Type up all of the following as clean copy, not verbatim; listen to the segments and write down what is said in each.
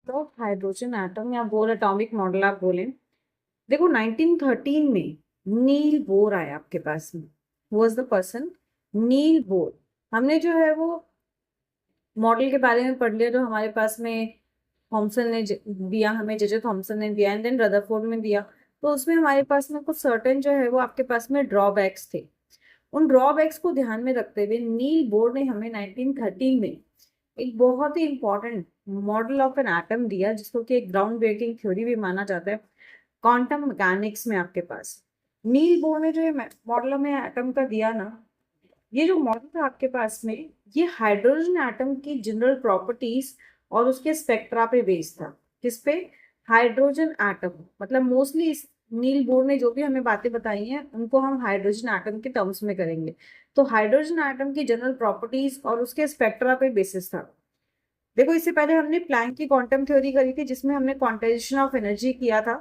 तो hydrogen atom या bore atomic model आप बोलें। देखो 1913 में नील बोर आया आपके पास में। Was the person Niels Bohr. हमने जो है वो मॉडल के बारे में पढ़ लिया जो हमारे पास में थॉमसन ने दिया, हमें जे थॉमसन ने दिया एंड देन रदरफोर्ड में दिया। तो उसमें हमारे पास में कुछ सर्टेन जो है वो आपके पास में ड्रॉबैक्स थे। उन ड्रॉबैक्स को ध्यान में रखते हुए नील बोर ने हमें 1913 में एक बहुत ही important model of an atom दिया, जिसको कि एक ग्राउंड ब्रेकिंग थ्योरी भी माना जाता है क्वांटम मैकेनिक्स में। आपके पास नील बोर ने जो ये मॉडल हमें एटम का दिया ना, ये जो मॉडल था आपके पास में, ये हाइड्रोजन एटम की जनरल प्रॉपर्टीज और उसके स्पेक्ट्रा पे बेस्ड था। किस पे? Hydrogen atom. मतलब मोस्टली इस नील बोर ने जो भी हमें बातें बताई हैं उनको हम हाइड्रोजन एटम के टर्म्स में करेंगे। तो हाइड्रोजन एटम की जनरल प्रॉपर्टीज और उसके स्पेक्ट्रा पे बेसिस था। देखो इससे पहले हमने प्लैंक की क्वांटम थ्योरी करी थी जिसमें हमने क्वांटाइजेशन ऑफ एनर्जी किया था।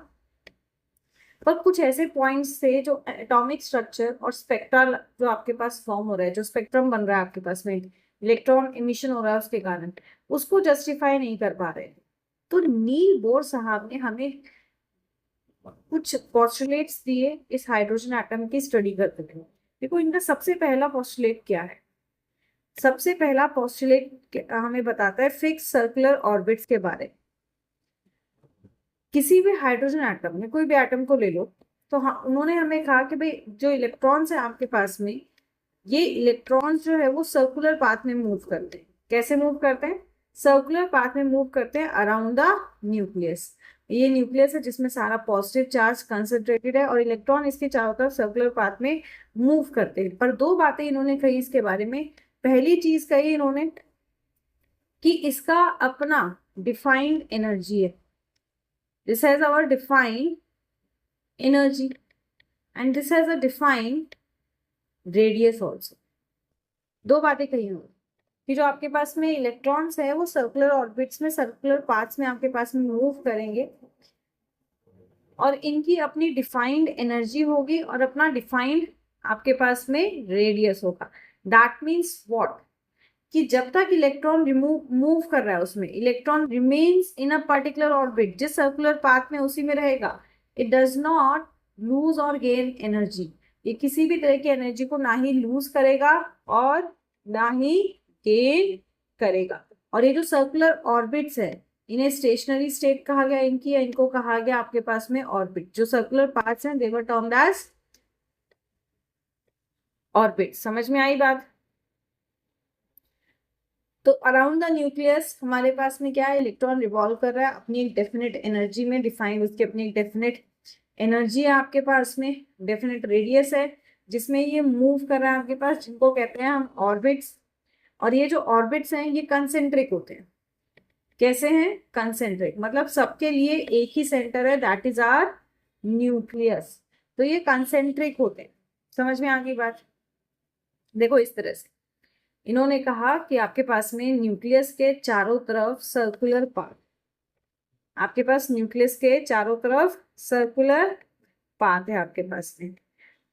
पर कुछ ऐसे पॉइंट्स थे जो एटॉमिक स्ट्रक्चर और स्पेक्ट्रल जो आपके पास फॉर्म हो रहा है, जो स्पेक्ट्रम बन रहा है आपके पास में, इलेक्ट्रॉन इमिशन हो रहा है उसके कारण, उसको जस्टिफाई नहीं कर पा रहे थे। तो नील बोर साहब ने हमें कुछ पोस्टुलेट्स दिए इस हाइड्रोजन एटम की स्टडी करते हुए। देखो इनका सबसे पहला पोस्टुलेट क्या है? सबसे पहला पोस्टुलेट हमें बताता है फिक्स सर्कुलर ऑर्बिट्स के बारे में। किसी भी हाइड्रोजन एटम में कोई भी एटम को ले लो, तो हाँ उन्होंने हमें कहा कि भाई जो इलेक्ट्रॉन्स है आपके पास में, ये इलेक्ट्रॉन्स जो है वो सर्कुलर पाथ में मूव करते हैं। कैसे मूव करते हैं? सर्कुलर पाथ में मूव करते हैं अराउंड द न्यूक्लियस। ये न्यूक्लियस है जिसमें सारा पॉजिटिव चार्ज कंसंट्रेटेड है और इलेक्ट्रॉन इसके चारों तरफ सर्कुलर पाथ में मूव करते हैं। पर दो बातें इन्होंने कही इसके बारे में। पहली चीज कही इन्होंने कि इसका अपना डिफाइंड एनर्जी है। This has our defined energy and this has a defined radius also. दो बातें कही हुई कि जो आपके पास में इलेक्ट्रॉन्स है वो सर्कुलर ऑर्बिट्स में, सर्कुलर पाथ्स में आपके पास में मूव करेंगे और इनकी अपनी डिफाइंड एनर्जी होगी और अपना डिफाइंड आपके पास में रेडियस होगा। That means what? कि जब तक इलेक्ट्रॉन मूव कर रहा है उसमें, electron remains in a particular orbit, जिस सर्कुलर पाथ में उसी में रहेगा, इट डज नॉट लूज और गेन एनर्जी। ये किसी भी तरह की एनर्जी को ना ही लूज करेगा और ना ही गेन करेगा। और ये जो सर्कुलर ऑर्बिट्स है इन्हें स्टेशनरी स्टेट कहा गया इनकी, या इनको कहा गया आपके पास में ऑर्बिट। जो सर्कुलर पाथ्स हैं दे वर टर्म्ड एज ऑर्बिट। समझ में आई बात? तो अराउंड द न्यूक्लियस हमारे पास में क्या है? इलेक्ट्रॉन रिवॉल्व कर रहा है अपनी एक डेफिनेट एनर्जी में, डिफाइंड उसकी अपनी एक डेफिनेट एनर्जी है आपके पास में, डेफिनेट रेडियस है जिसमें ये मूव कर रहा है आपके पास, जिनको कहते हैं हम ऑर्बिट्स। और ये जो ऑर्बिट्स हैं ये कंसेंट्रिक होते हैं। कैसे हैं? कंसेंट्रिक, मतलब सबके लिए एक ही सेंटर है, दैट इज आर न्यूक्लियस। तो ये कंसेंट्रिक होते हैं। समझ में आ गई बात? देखो इस तरह से इन्होंने कहा कि आपके पास में न्यूक्लियस के चारों तरफ सर्कुलर पाथ, आपके पास न्यूक्लियस के चारों तरफ सर्कुलर पाथ है आपके पास में,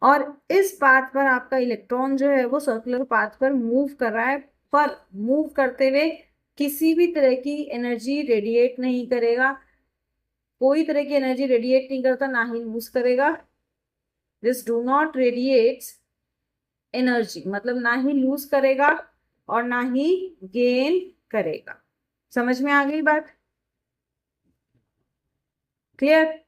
और इस पाथ पर आपका इलेक्ट्रॉन जो है वो सर्कुलर पाथ पर मूव कर रहा है। पर मूव करते हुए किसी भी तरह की एनर्जी रेडिएट नहीं करेगा, कोई तरह की एनर्जी रेडिएट नहीं करता, ना ही लूज करेगा। This do not radiates energy, मतलब ना ही लूज करेगा और ना ही गेन करेगा। समझ में आ गई बात? क्लियर?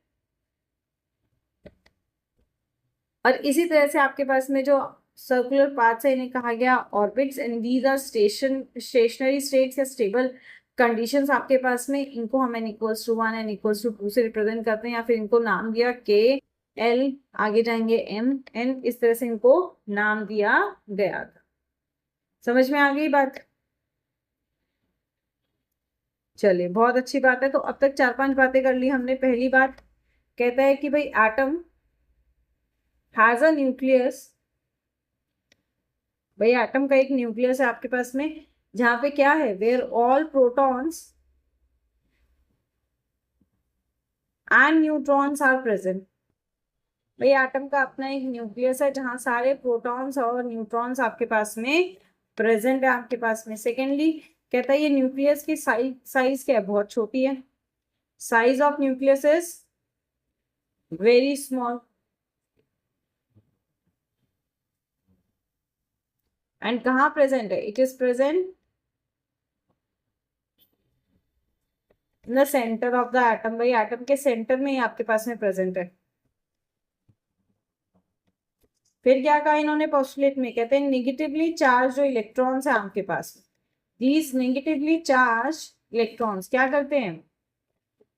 और इसी तरह से आपके पास में जो सर्कुलर पाथ है इन्हें कहा गया orbits, and these are stationary states या स्टेबल कंडीशंस आपके पास में। इनको हम n=1 n=2 से रिप्रेजेंट करते हैं, या फिर इनको नाम दिया k l, आगे जाएंगे m n, इस तरह से इनको नाम दिया गया था। समझ में आ गई बात? चलिए बहुत अच्छी बात है। तो अब तक 4-5 बातें कर ली हमने। पहली बात कहता है कि भाई एटम हैज अ न्यूक्लियस। भाई एटम का एक न्यूक्लियस है आपके पास में, जहां पे क्या है? Where all protons and neutrons are present. भाई एटम का अपना एक न्यूक्लियस है जहां सारे प्रोटॉन्स और न्यूट्रॉन्स आपके पास में प्रेजेंट है आपके पास में। सेकेंडली कहता है ये न्यूक्लियस की साइज क्या है? बहुत छोटी है। Size of nucleus is very small and कहाँ प्रेजेंट है? It is present in the centre of the atom. भाई एटम के सेंटर में ही आपके पास में प्रेजेंट है। फिर क्या कहा इन्होंने पोस्टुलेट में? कहते हैं नेगेटिवली चार्ज जो इलेक्ट्रॉन्स है आपके पास, दीज नेगेटिवली चार्ज इलेक्ट्रॉन्स क्या करते हैं?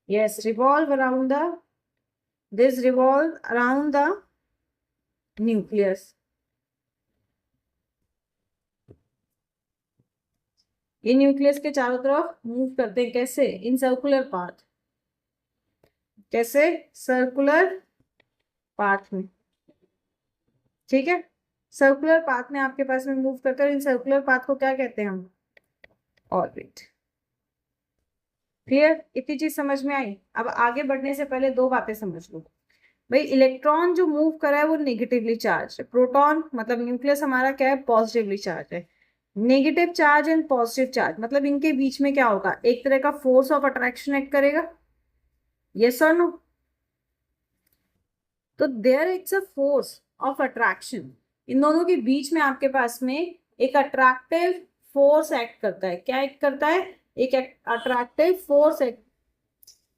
Yes, revolve around the this revolve around the nucleus. ये न्यूक्लियस के चारों तरफ मूव करते हैं। कैसे? In circular path. कैसे? सर्कुलर पाथ में। ठीक है, सर्कुलर पाथ में आपके पास में मूव करते हैं। इन सर्कुलर पाथ को क्या कहते हैं हम? ऑर्बिट। क्लियर? इतनी चीज समझ में आई? अब आगे बढ़ने से पहले दो बातें समझ लो। भाई इलेक्ट्रॉन जो मूव कर रहा है वो नेगेटिवली चार्ज है। प्रोटॉन मतलब न्यूक्लियस हमारा क्या है? पॉजिटिवली चार्ज है। Negative charge and positive charge मतलब इनके बीच में क्या होगा? एक तरह का फोर्स ऑफ अट्रैक्शन एक्ट करेगा। यस और नो? तो there it's a force of attraction. इन दोनों के बीच में आपके पास में एक अट्रैक्टिव फोर्स एक्ट करता है। क्या एक्ट करता है? एक अट्रैक्टिव फोर्स एक्ट।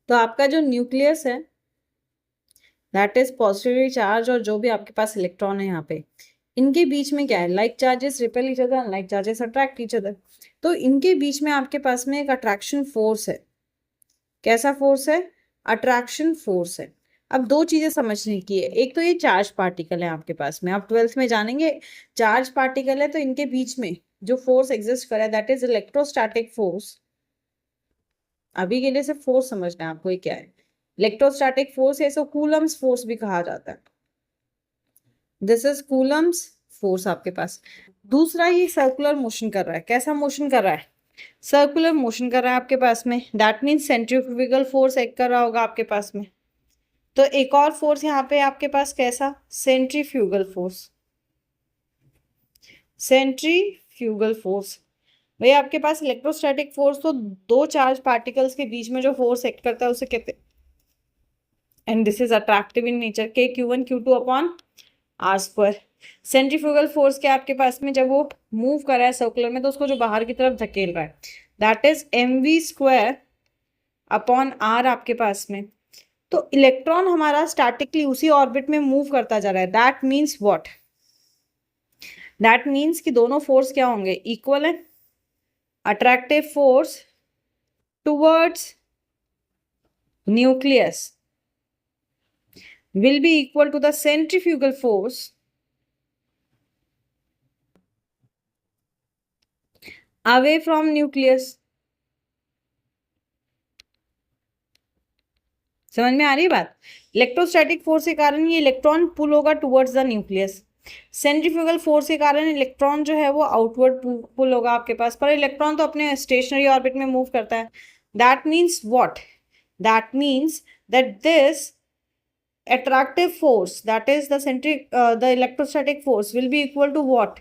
तो आपका जो न्यूक्लियस है दैट इज पॉजिटिवली चार्ज, और जो भी आपके पास इलेक्ट्रॉन है यहाँ पे, इनके बीच में क्या है? Like charges repel each other, like charges attract each other. तो इनके बीच में आपके पास में एक अट्रैक्शन फोर्स है। कैसा फोर्स है? अट्रैक्शन फोर्स है। अब दो चीजें समझने की है। एक तो ये चार्ज पार्टिकल है आपके पास में, आप 12th में जानेंगे। चार्ज पार्टिकल है तो इनके बीच में जो फोर्स एग्जिस्ट कर रहा है दैट इज इलेक्ट्रोस्टैटिक फोर्स। अभी के लिए सिर्फ फोर्स समझना है आपको ये क्या है। इलेक्ट्रोस्टैटिक फोर्स है, इसको कूलम्स फोर्स भी कहा जाता है। दिस इज कूलम्स फोर्स आपके पास। दूसरा, ये सर्कुलर मोशन कर रहा है। कैसा मोशन कर रहा है? सर्कुलर मोशन कर रहा है आपके पास में। That means centrifugal force act कर रहा होगा आपके पास में। तो एक और फोर्स यहाँ पे आपके पास कैसा? Centrifugal force. Centrifugal force. भाई आपके पास इलेक्ट्रोस्टैटिक फोर्स तो दो चार्ज पार्टिकल्स के बीच में जो फोर्स एक्ट करता है उसे कहते हैं, and this is attractive in nature, k Q1 Q2 upon are square. Centrifugal force क्या आपके पास में? जब वो मूव कर रहा है सर्कुलर में तो उसको जो बाहर की तरफ धकेल रहा है that is mv square upon r आपके पास में। तो इलेक्ट्रॉन हमारा स्टैटिकली उसी ऑर्बिट में मूव करता जा रहा है। That means what? That means कि दोनों फोर्स क्या होंगे? इक्वल है। Attractive force towards nucleus will be equal to the centrifugal force away from nucleus। समझ में आ रही है बात? इलेक्ट्रोस्टैटिक फोर्स के कारण ये इलेक्ट्रॉन पुल होगा towards the nucleus. Centrifugal force के कारण इलेक्ट्रॉन जो है वो आउटवर्ड पुल होगा आपके पास। पर इलेक्ट्रॉन तो अपने स्टेशनरी ऑर्बिट में मूव करता है। That means what? That means that this attractive force, that is the electrostatic force, will be equal to what?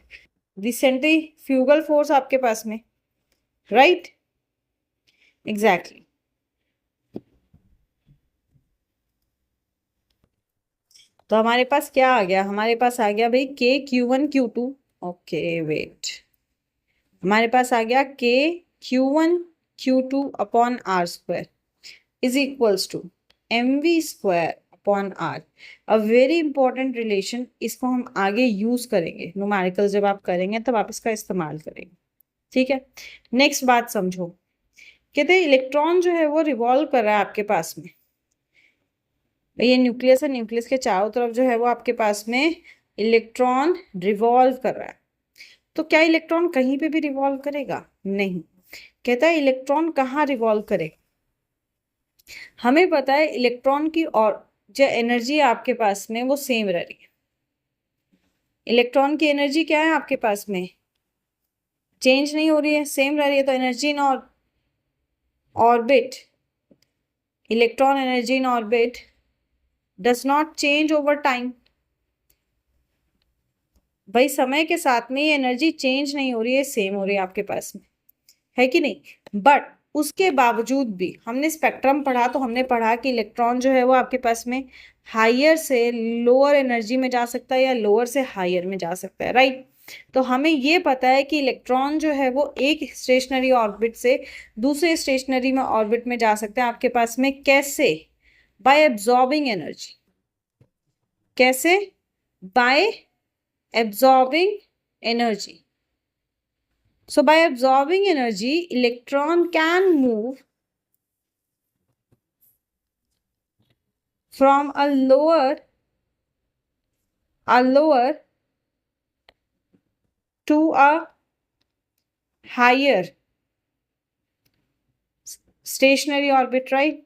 The centrifugal force आपके पास में, right? Exactly. तो हमारे पास क्या आ गया? हमारे पास आ गया भाई के Q1 Q2। ओके वेट, हमारे पास आ गया k Q1 Q2 upon are square is equals to mv square upon r. A very important relation, इसको हम आगे यूज करेंगे न्यूमेरिकल जब आप करेंगे तब आप इसका इस्तेमाल करेंगे। ठीक है, नेक्स्ट बात समझो। कहते हैं इलेक्ट्रॉन जो है वो रिवॉल्व कर रहा है आपके पास में। ये न्यूक्लियस है, न्यूक्लियस के चारों तरफ जो है वो आपके पास में इलेक्ट्रॉन रिवॉल्व कर रहा है। तो क्या इलेक्ट्रॉन कहीं पे भी रिवॉल्व करेगा? नहीं। कहता है इलेक्ट्रॉन कहाँ रिवॉल्व करे? हमें पता है इलेक्ट्रॉन की और जो एनर्जी है आपके पास में वो सेम रह रही है। इलेक्ट्रॉन की एनर्जी क्या है आपके पास में? चेंज नहीं हो रही है, सेम रह रही है। तो energy in orbit, electron energy in orbit does not change over time. भाई समय के साथ में ये एनर्जी चेंज नहीं हो रही है, सेम हो रही है आपके पास में, है कि नहीं? बट उसके बावजूद भी हमने स्पेक्ट्रम पढ़ा तो हमने पढ़ा कि इलेक्ट्रॉन जो है वो आपके पास में हायर से लोअर एनर्जी में जा सकता है या लोअर से हायर में जा सकता है, राइट। तो हमें ये पता है कि इलेक्ट्रॉन जो है वो एक स्टेशनरी ऑर्बिट से दूसरे स्टेशनरी में ऑर्बिट में जा सकते हैं आपके पास में, कैसे? By absorbing energy. कैसे? By absorbing energy. So by absorbing energy, electron can move from a lower to a higher stationary orbit, right?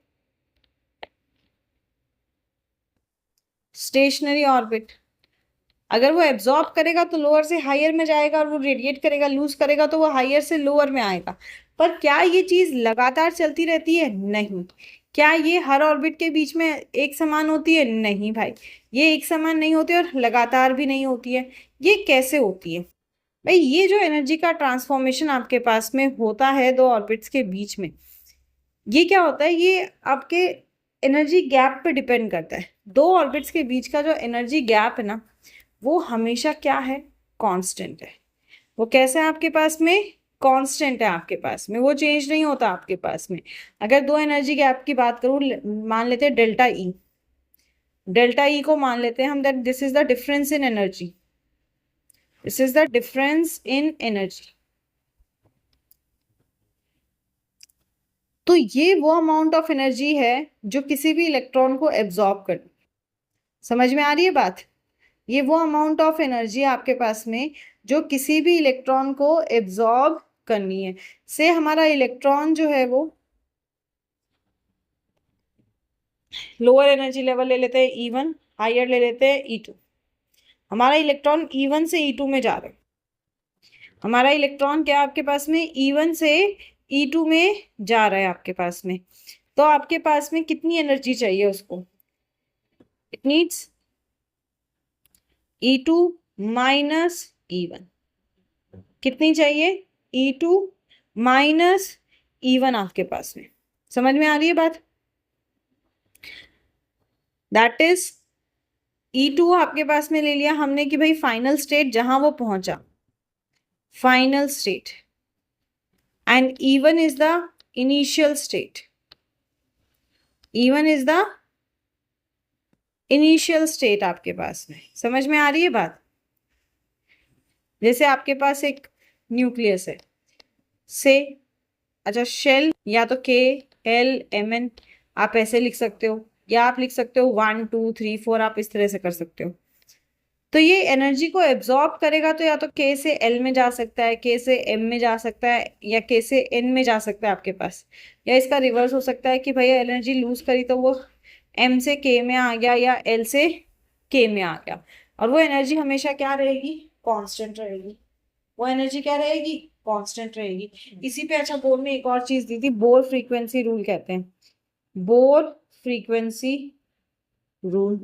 Stationary orbit. अगर वो एब्जॉर्ब करेगा तो लोअर से हायर में जाएगा, और वो रेडिएट करेगा, लूज करेगा तो वो हायर से लोअर में आएगा। पर क्या ये चीज लगातार चलती रहती है? नहीं। क्या ये हर ऑर्बिट के बीच में एक समान होती है? नहीं भाई, ये एक समान नहीं होती और लगातार भी नहीं होती है। ये कैसे होती है भाई? ये जो एनर्जी का ट्रांसफॉर्मेशन आपके पास में होता है दो ऑर्बिट्स के बीच में, ये क्या होता है? ये आपके एनर्जी गैप पे डिपेंड करता है। दो ऑर्बिट्स के बीच का जो एनर्जी गैप है ना, वो हमेशा क्या है? कांस्टेंट है। वो कैसे है आपके पास में? कांस्टेंट है आपके पास में, वो चेंज नहीं होता आपके पास में। अगर दो एनर्जी गैप की बात करूं, मान लेते हैं डेल्टा ई। डेल्टा ई को मान लेते हैं हम that this is the difference in energy. This is the difference in energy. तो ये वो अमाउंट ऑफ एनर्जी है जो किसी भी इलेक्ट्रॉन को एब्जॉर्ब कर। समझ में आ रही है बात? ये वो अमाउंट ऑफ एनर्जी आपके पास में जो किसी भी इलेक्ट्रॉन को एब्जॉर्ब करनी है। से हमारा इलेक्ट्रॉन जो है वो लोअर एनर्जी लेवल ले लेते हैं E1, हायर ले लेते हैं E2। हमारा इलेक्ट्रॉन E1 से E2 में जा रहा है। हमारा इलेक्ट्रॉन क्या आपके पास में? E1 से E2 में जा रहा है आपके पास में। तो आपके पास में कितनी एनर्जी चाहिए उसको? It needs E2 minus E1। कितनी चाहिए? E2 माइनस E1 आपके पास में। समझ में आ रही है बात? दैट इज E2 आपके पास में ले लिया हमने कि भाई फाइनल स्टेट जहां वो पहुंचा, final state, and E1 is the initial state. E1 is the initial state आपके पास में। समझ में आ रही है बात? जैसे आपके पास एक न्यूक्लियस है से, अच्छा शेल, या तो KLMN आप ऐसे लिख सकते हो, या आप लिख सकते हो 1 2 3 4, आप इस तरह से कर सकते हो। तो ये एनर्जी को एब्जॉर्ब करेगा तो या तो K से L में जा सकता है, K से M में जा सकता है, या K से N में जा सकता है आपके पास। या इसका रिवर्स हो सकता है कि भैया एनर्जी लूज करी तो वो M से K में आ गया या L से K में आ गया, और वो एनर्जी हमेशा क्या रहेगी? कांस्टेंट रहेगी। वो एनर्जी क्या रहेगी? कांस्टेंट रहेगी। इसी पे अच्छा बोर में एक और चीज दी थी, बोर फ्रीक्वेंसी रूल कहते हैं। Bohr frequency rule.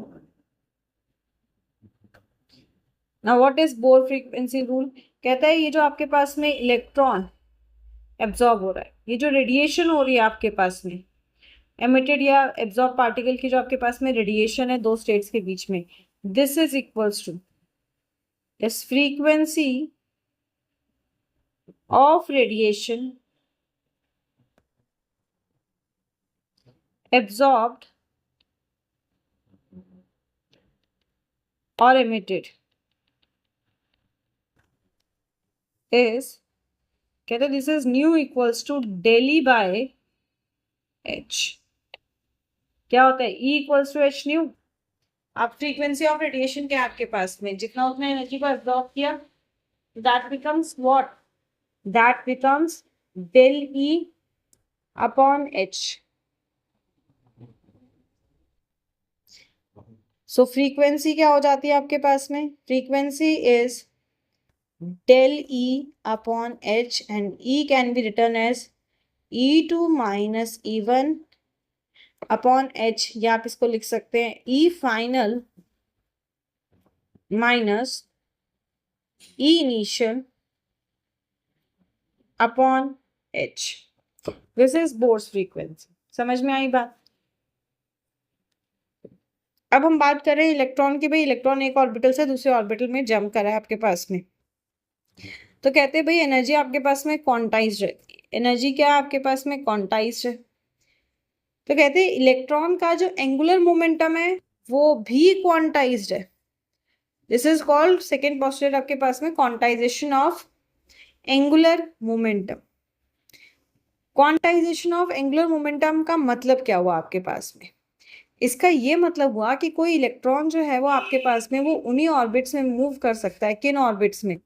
ना what is Bohr frequency rule? कहता है ये जो आपके पास में इलेक्ट्रॉन एब्जॉर्ब हो रहा है, ये जो रेडिएशन हो रही है आपके पास में, एमिटेड या एब्जॉर्ब पार्टिकल की जो आपके पास में रेडिएशन है दो स्टेट्स के बीच में, this is equals to this frequency of radiation absorbed or emitted is, कहते हैं this is nu equals to del E by h. क्या होता है? E equals to h nu. अब फ्रीक्वेंसी ऑफ रेडिएशन क्या है आपके पास में? जितना उतना एनर्जी को एब्जॉर्ब किया, that becomes what? That becomes del E upon h. So frequency क्या हो जाती है आपके पास में? Frequency is del E upon H, and E can be written as E2 minus E1 upon H, या आप इसको लिख सकते हैं E final minus E initial upon H। This is Bohr's frequency. समझ में आई बात? अब हम बात कर रहे हैं इलेक्ट्रॉन की। भाई इलेक्ट्रॉन एक ऑर्बिटल से दूसरे ऑर्बिटल में जंप कर रहा है आपके पास में, तो कहते हैं भाई एनर्जी आपके पास में क्वांटाइज्ड रहती है। एनर्जी क्या है आपके पास में? क्वांटाइज्ड है। तो कहते हैं इलेक्ट्रॉन का जो एंगुलर मोमेंटम है वो भी क्वांटाइज्ड है। This is called, second postulate आपके पास में, quantization of angular momentum. Quantization of angular momentum का मतलब क्या हुआ आपके पास में? इसका ये मतलब हुआ कि कोई इलेक्ट्रॉन जो है वो आपके पास में वो उन्हीं ऑर्बिट्स में मूव कर सकता है। किन ऑर्बिट्स में?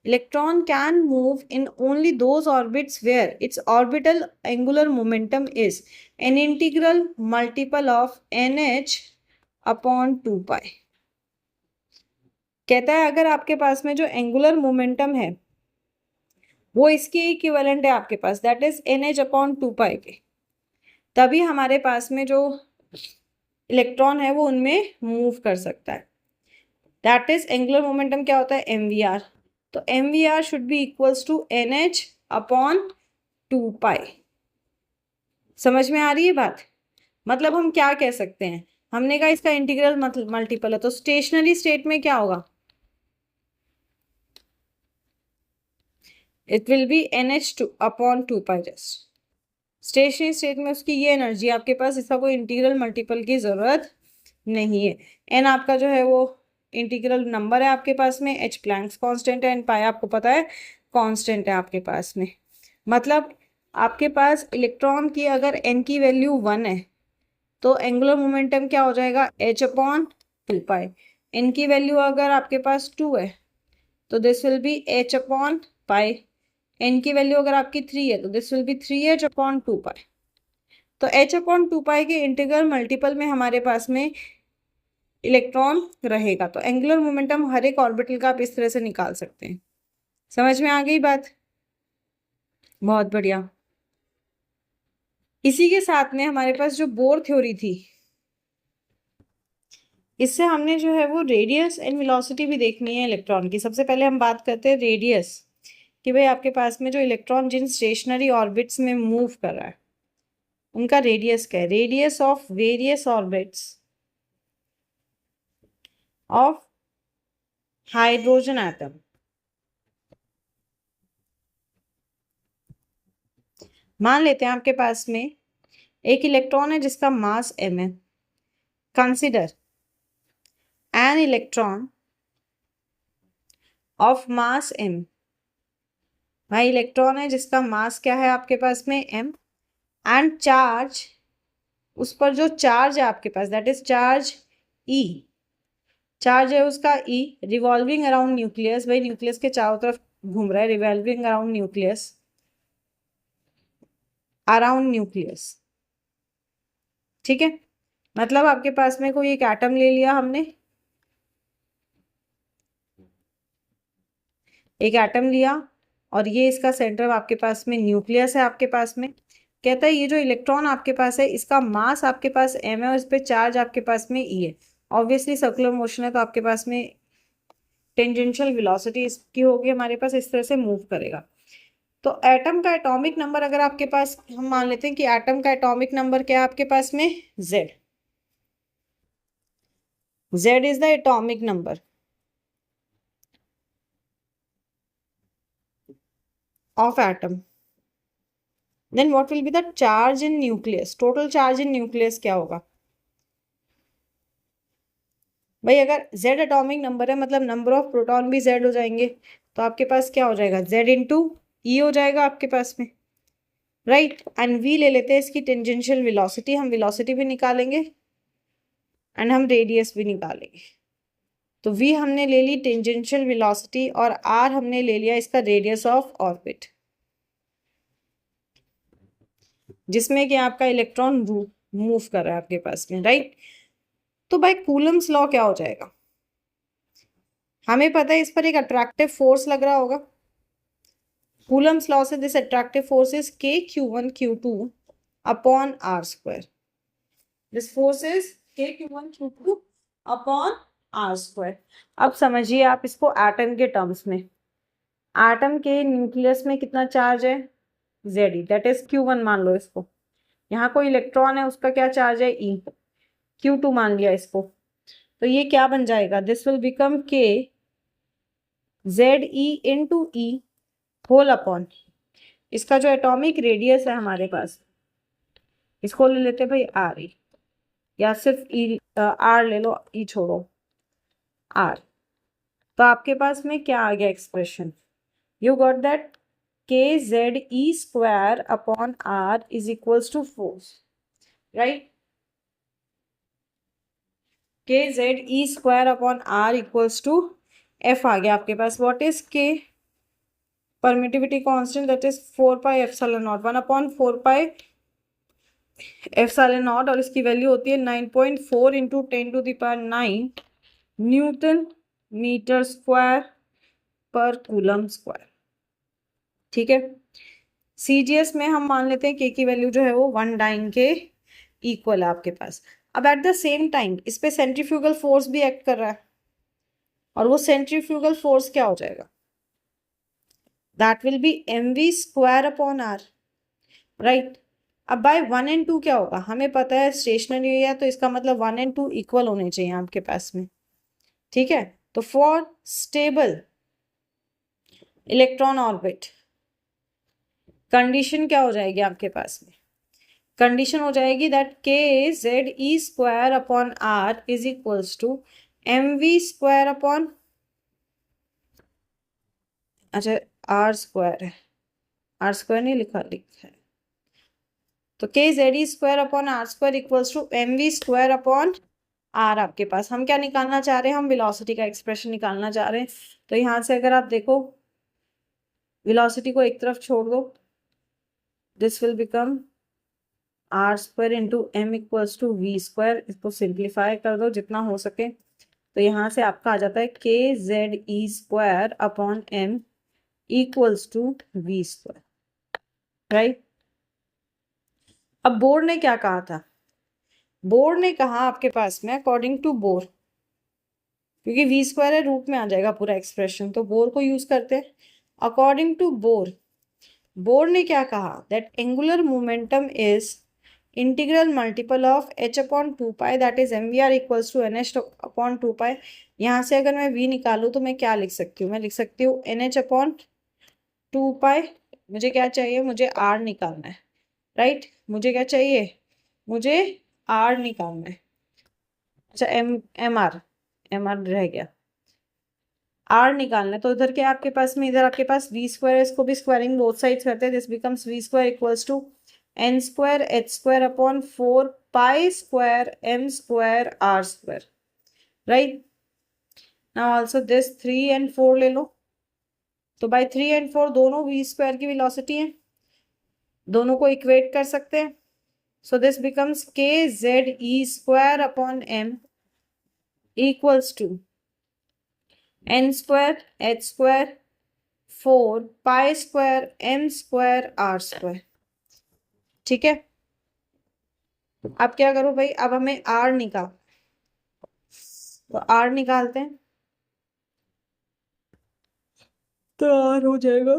Electron can move in only those orbits where its orbital angular momentum is an integral multiple of NH upon 2π। कहता है अगर आपके पास में जो एंगुलर मोमेंटम है वो इसके इक्विवेलेंट है आपके पास, दैट इज NH अपॉन 2π के, तभी हमारे पास में जो इलेक्ट्रॉन है वो उनमें मूव कर सकता है। दैट इज एंगुलर मोमेंटम क्या होता है? MVR। तो MVR should be equals to NH upon 2π। समझ में आ रही है बात? मतलब हम क्या कह सकते हैं, हमने कहा इसका इंटीग्रल मल्टीपल है, तो स्टेशनरी स्टेट में क्या होगा? It will be NH upon 2π just. Stationary state में उसकी ये एनर्जी आपके पास, इसका कोई इंटीग्रल मल्टीपल की जरूरत नहीं है। एन आपका जो है वो इंटीग्रल नंबर है आपके पास में, H प्लैंक्स कांस्टेंट है, एंड पाई आपको पता है कांस्टेंट है आपके पास में। मतलब आपके पास इलेक्ट्रॉन की अगर n की वैल्यू 1 है तो एंगुलर मोमेंटम क्या हो जाएगा? H upon 2π। n की वैल्यू अगर आपके पास 2 है तो this will be H upon pi. n की वैल्यू अगर आपकी 3 है तो this will B 3H upon 2π। तो H अपॉन 2π के इंटीग्रल मल्टीपल में हमारे पास में इलेक्ट्रॉन रहेगा। तो एंगुलर मोमेंटम हर एक ऑर्बिटल का आप इस तरह से निकाल सकते हैं। समझ में आ गई बात? बहुत बढ़िया। इसी के साथ में हमारे पास जो बोर थ्योरी थी, इससे हमने जो है वो रेडियस एंड वेलोसिटी भी देखनी है इलेक्ट्रॉन की। सबसे पहले हम बात करते हैं रेडियस, कि भाई आपके पास में जो इलेक्ट्रॉन जिन स्टेशनरी ऑर्बिट्स में मूव कर रहा है उनका रेडियस क्या है? Radius of various orbits of hydrogen atom. मान लेते हैं आपके पास में एक इलेक्ट्रॉन है जिसका मास m है। Consider an electron of mass m। भाई इलेक्ट्रॉन है जिसका मास क्या है आपके पास में? m, एंड चार्ज, उस पर जो चार्ज है आपके पास that is charge E। Charge है उसका E, रिवॉल्विंग अराउंड न्यूक्लियस। भाई न्यूक्लियस के चारों तरफ घूम रहा है, revolving around nucleus, around nucleus. ठीक है, मतलब आपके पास में कोई एक एटम ले लिया हमने, एक एटम लिया और ये इसका सेंटर आपके पास में न्यूक्लियस है आपके पास में। कहता है ये जो इलेक्ट्रॉन आपके पास है इसका मास आपके पास m है और इस पे चार्ज आपके पास में E है। ऑब्वियसली सर्कुलर मोशन है तो आपके पास में टेंजेंशियल वेलोसिटी इसकी होगी हमारे पास, इस तरह से मूव करेगा। तो एटम का एटॉमिक नंबर अगर आपके पास, हम मान लेते हैं कि एटम का एटॉमिक नंबर क्या है आपके पास में? Z। Z is the atomic number of atom. Then what will be the charge in nucleus? Total charge in nucleus क्या होगा? भाई अगर Z एटॉमिक नंबर है मतलब नंबर ऑफ प्रोटॉन भी Z हो जाएंगे, तो आपके पास क्या हो जाएगा? Z इंटू E हो जाएगा आपके पास में, राइट। एंड V ले लेते हैं इसकी टेंजेंशियल वेलोसिटी, हम वेलोसिटी भी निकालेंगे एंड हम रेडियस भी निकालेंगे। तो V हमने ले ली टेंजेंशियल वेलोसिटी और R हमने ले लिया इसका रेडियस ऑफ ऑर्बिट, जिसमें कि आपका इलेक्ट्रॉन मूव कर रहा है आपके पास में, राइट। तो भाई कूलम्स लॉ क्या हो जाएगा? हमें पता है इस पर एक अट्रैक्टिव फोर्स लग रहा होगा। कूलम्स लॉ से this attractive force is K(Q1 Q2) upon R²। This force is K(Q1 Q2) upon R²। अब समझिए आप इसको एटम के टर्म्स में। एटम के न्यूक्लियस में कितना चार्ज है? Z E, that is Q1 मान लो इसको। यहाँ कोई इलेक्ट्रॉन है, उसका क्या चार्ज है, ई, Q2 मान लिया इसको। तो ये क्या बन जाएगा, दिस विल बिकम के जेड ई इंटू ई होल अपॉन, इसका जो एटॉमिक रेडियस है हमारे पास, इसको ले लेते हैं भाई आर ई, या सिर्फ ई आर ले लो, ई छोड़ो आर। तो आपके पास में क्या आ गया एक्सप्रेशन, यू गॉट दैट के Z E square upon are is equals to 4, right. K Z E square upon R equals to F आ गया आपके पास, what is K permittivity constant, that is 4 pi epsilon naught, 1 upon 4 pi epsilon naught, और इसकी value होती है 9.4 into 10⁹ newton metre square पर coulomb square, ठीक है। सीजीएस में हम मान लेते हैं के की वैल्यू जो है वो 1 डाइन के इक्वल है आपके पास। अब एट द सेम टाइम इस पे सेंट्रीफ्यूगल फोर्स भी एक्ट कर रहा है, और वो सेंट्रीफ्यूगल फोर्स क्या हो जाएगा, that will be mv square upon are, right. अब बाय 1 एंड 2 क्या होगा, हमें पता है स्टेशनरी है, तो इसका मतलब 1 एंड 2 इक्वल होने चाहिए आपके पास में, ठीक है। तो for stable electron orbit condition क्या हो जाएगी आपके पास में, कंडीशन हो जाएगी दैट के Z E square upon are is equals to mv square upon, अच्छा आर स्क्वायर है, आर स्क्वायर नहीं लिखा है, तो k Z E square upon are square equals to mv square upon r. आपके पास हम क्या निकालना चाह रहे हैं, हम वेलोसिटी का एक्सप्रेशन निकालना चाह रहे हैं। तो यहां से अगर आप देखो वेलोसिटी को एक तरफ छोड़ दो, this will become r square into m equals to v square, इसको सिंप्लीफाई कर दो जितना हो सके, तो यहाँ से आपका आ जाता है के Z E square upon m equals to v square, right. अब बोर ने क्या कहा था, बोर ने कहा आपके पास में अकॉर्डिंग टू बोर, क्योंकि वी स्क्वायर है रूट में आ जाएगा पूरा एक्सप्रेशन, तो बोर को यूज करते हैं। अकॉर्डिंग टू बोर, बोर ने क्या कहा that angular momentum is integral multiple of h upon 2 pi, that is mvr equals to nh upon 2 pi. यहाँ से अगर मैं v निकालूँ तो मैं क्या लिख सकती हूँ, मैं लिख सकती हूँ nh अपॉन 2 पाई। मुझे क्या चाहिए, मुझे r निकालना है, राइट। मुझे क्या चाहिए, मुझे r निकालना है, अच्छा एम आर रह गया, r निकालना है। तो इधर क्या आपके पास में, इधर आपके पास v स्क्वायर, इसको भी स्क्वायरिंग बोथ साइड्स करते हैं, this becomes v square equals to n square h square upon 4 pi square m square r square, right. Now also this 3 and 4 ले लो, तो बाय 3 एंड 4 दोनों v स्क्वायर की velocity है, दोनों को इक्वेट कर सकते हैं। So this becomes k Z E square upon m equals to n square h square 4 pi square m square r square, ठीक है। अब क्या करो भाई, अब हमें r निकाल, तो r निकालते हैं, तो r हो जाएगा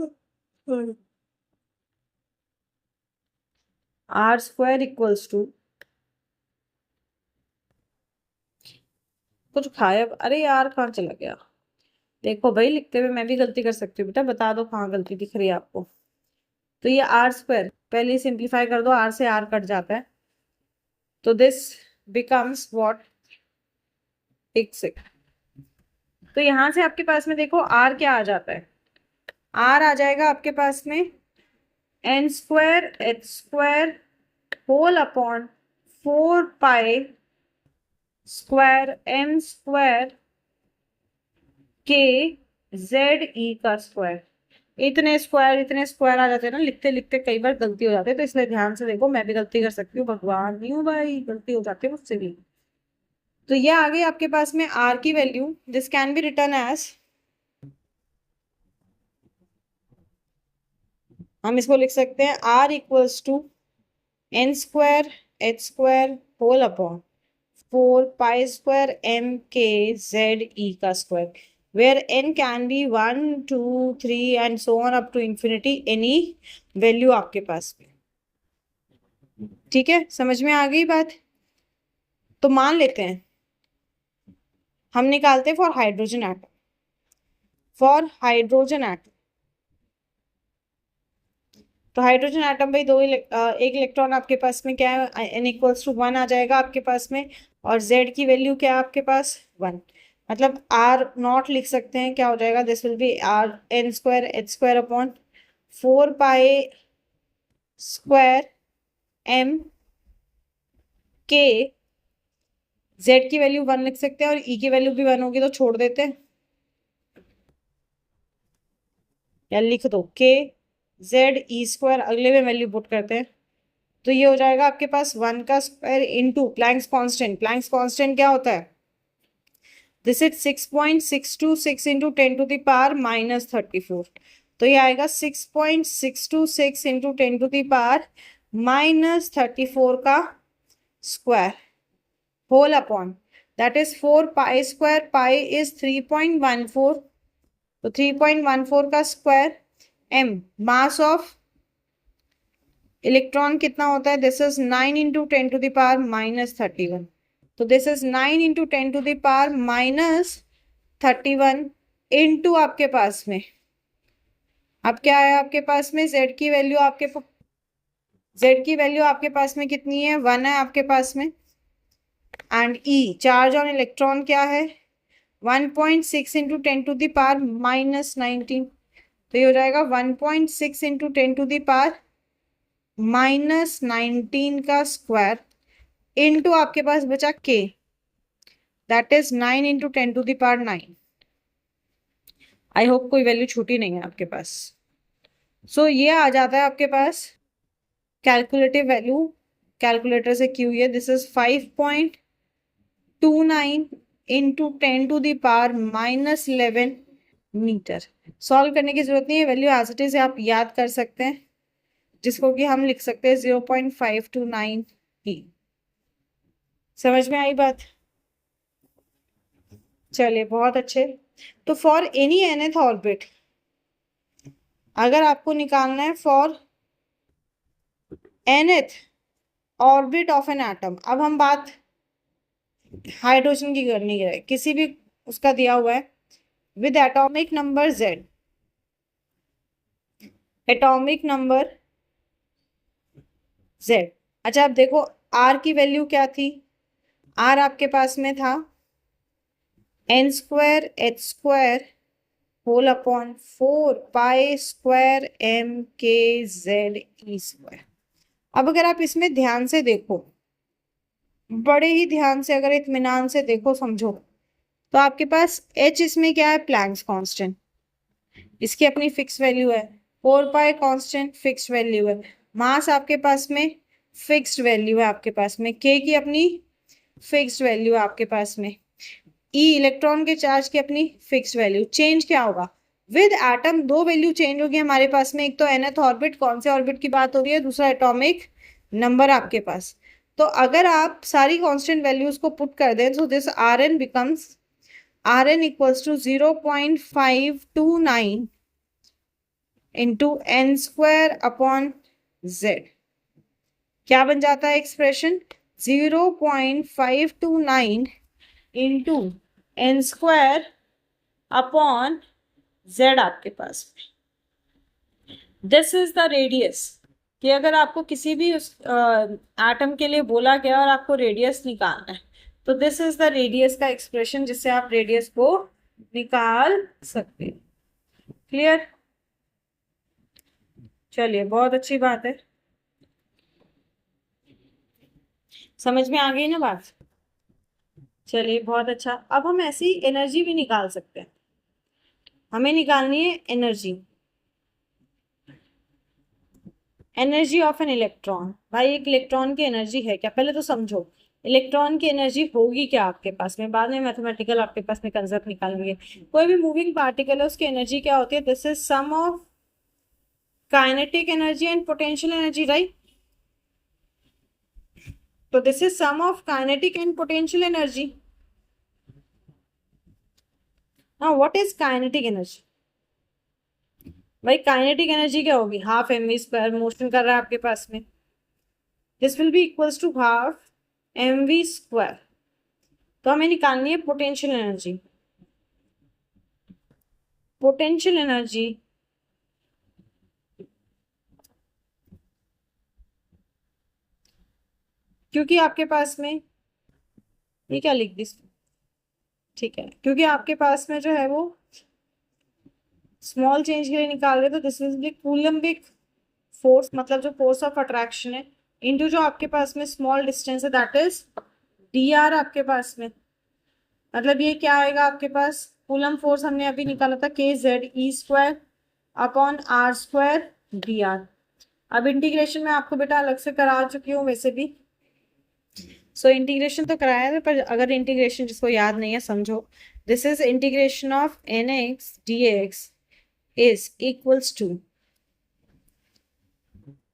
r स्क्वायर इक्वल्स टू, कुछ खाया, अरे यार कहाँ चला गया, देखो भाई लिखते हुए मैं भी गलती कर सकती हूँ बेटा, बता दो कहाँ गलती दिख रही है आपको। तो ये आर स्क्वायर पहले सिंप्लीफाई कर दो, आर से आर कट जाता है, तो दिस बिकम्स व्हाट, एक सेकंड, तो यहां से आपके पास में देखो आर क्या आ जाता है, आर आ जाएगा आपके पास में n square H square whole upon 4 pi square m square k Z e का स्क्वायर। इतने स्क्वायर आ जाते हैं ना, लिखते लिखते कई बार गलती हो जाती है, तो इसलिए ध्यान से देखो, मैं भी गलती कर सकती हूँ, भगवान नहीं हूँ भाई, गलती हो जाती है मुझसे भी। तो ये आ गई आपके पास में आर की value, this can be written as, हम इसको लिख सकते हैं r equals to n square H square whole upon 4 pi square M के जेड ई का square. where n can be 1 2 3 and so on up to infinity, any value आपके पास में। ठीक है, समझ में आ गई बात? तो मान लेते हैं हम निकालते हैं फॉर हाइड्रोजन एटम, तो हाइड्रोजन एटम भाई एक इलेक्ट्रॉन आपके पास में क्या है, n इक्वल्स टू 1 आ जाएगा आपके पास में, और z की वैल्यू क्या है आपके पास 1, मतलब r नॉट लिख सकते हैं, क्या हो जाएगा, this will be r n square h square upon 4 pi square m k, z की वैल्यू 1 लिख सकते हैं और e की वैल्यू भी 1 होगी तो छोड़ देते हैं, या लिख दो k z e स्क्वायर, अगले में वैल्यू पुट करते हैं, तो ये हो जाएगा आपके पास 1 का square into Planck's constant. Planck's constant क्या होता है, this is 6.626 into 10 to the power -34, तो ये आएगा 6.626 इंटू 10 टू द पावर -34 का square whole upon, that is 4 pi square, pi is 3.14, तो 3.14 का square, m mass of electron कितना होता है, this is 9 into 10 to the power -31, तो this is 9 into 10 to the power -31 into आपके पास में, अब क्या है आपके पास में, z की वैल्यू आपके पास में कितनी है, 1 है आपके पास में, and e charge on electron क्या है 1.6 इंटू 10 टू द पावर -19, तो ये हो जाएगा 1.6 इंटू 10 टू द पावर -19 का स्क्वायर इंटू आपके पास बचा k, that is 9 into 10 to the power 9। I hope कोई वैल्यू छूटी नहीं है आपके पास। सो ये आ जाता है आपके पास कैलकुलेटिव वैल्यू, कैलकुलेटर से की हुई है, this is 5.29 into 10 to the power -11 metre. Solve करने की जरूरत नहीं है, वैल्यू एज इट इज आप याद कर सकते हैं, जिसको कि हम लिख सकते हैं 0.529 ही। समझ में आई बात? चलिए बहुत अच्छे। तो फॉर एनी nth ऑर्बिट, अगर आपको निकालना है for nth orbit of an atom, अब हम बात हाइड्रोजन की करनी है, किसी भी उसका दिया हुआ है with atomic number z, atomic number z। अच्छा अब देखो r की वैल्यू क्या थी, r आपके पास में था n square h square whole upon 4 pi square m k z e square. अब अगर आप इसमें ध्यान से देखो, बड़े ही ध्यान से अगर इत्मीनान से देखो समझो, तो आपके पास h इसमें क्या है, प्लैंक्स कांस्टेंट, इसकी अपनी फिक्स वैल्यू है, 4 पाई कांस्टेंट फिक्स वैल्यू है, मास आपके पास में फिक्स्ड वैल्यू है आपके पास में, k की अपनी फिक्स्ड वैल्यू है आपके पास में, e इलेक्ट्रॉन के चार्ज की अपनी फिक्स्ड वैल्यू। चेंज क्या होगा विद एटम, दो वैल्यू चेंज होगी हमारे पास में, एक तो nth ऑर्बिट, कौन से ऑर्बिट की बात हो रही है, दूसरा एटॉमिक नंबर आपके पास। तो अगर आप सारी कांस्टेंट वैल्यूज को पुट कर दें तो this Rn becomes Rn equals to 0.529 into n square upon z। क्या बन जाता है expression, 0.529 into n square upon z आपके पास में। दिस इज द रेडियस, कि अगर आपको किसी भी उस एटम के लिए बोला गया और आपको रेडियस निकालना है, तो दिस इज द रेडियस का एक्सप्रेशन, जिससे आप रेडियस को निकाल सकते हैं। क्लियर? चलिए बहुत अच्छी बात है, समझ में आ गई ना बात? चलिए बहुत अच्छा। अब हम ऐसी एनर्जी भी निकाल सकते हैं, हमें निकालनी है energy, energy of an electron. भाई एक इलेक्ट्रॉन की एनर्जी है क्या, पहले तो समझो इलेक्ट्रॉन की एनर्जी होगी क्या आपके पास में, बाद में मैथमेटिकल आपके पास में कंसेप्ट निकालेंगे। कोई भी मूविंग पार्टिकल है उसकी एनर्जी क्या होती है, this is sum of kinetic energy and potential energy, right? तो this is sum of kinetic and potential energy. हाँ, व्हाट इज काइनेटिक एनर्जी? भाई काइनेटिक एनर्जी क्या होगी? Half M V square, motion कर रहा है आपके पास में, this will be equals to half M V square. तो हमें निकालनी है पोटेंशियल एनर्जी। पोटेंशियल एनर्जी क्योंकि आपके पास में, ये क्या लिख दी, ठीक है, क्योंकि आपके पास में जो है वो स्मॉल चेंज के लिए निकाल रहे, तो this will B Coulombic force, मतलब जो फोर्स ऑफ अट्रैक्शन है, इनटू जो आपके पास में स्मॉल डिस्टेंस है, दैट इज डी आर आपके पास में। मतलब ये क्या आएगा आपके पास, कूलम फोर्स हमने अभी निकाला था K Z E square upon are square D R. अब इंटीग्रेशन में आपको बेटा अलग से करा चुकी हूँ वैसे भी, सो इंटीग्रेशन तो कराया था, पर अगर इंटीग्रेशन जिसको याद नहीं है समझो, this is integration of N X D X is equals to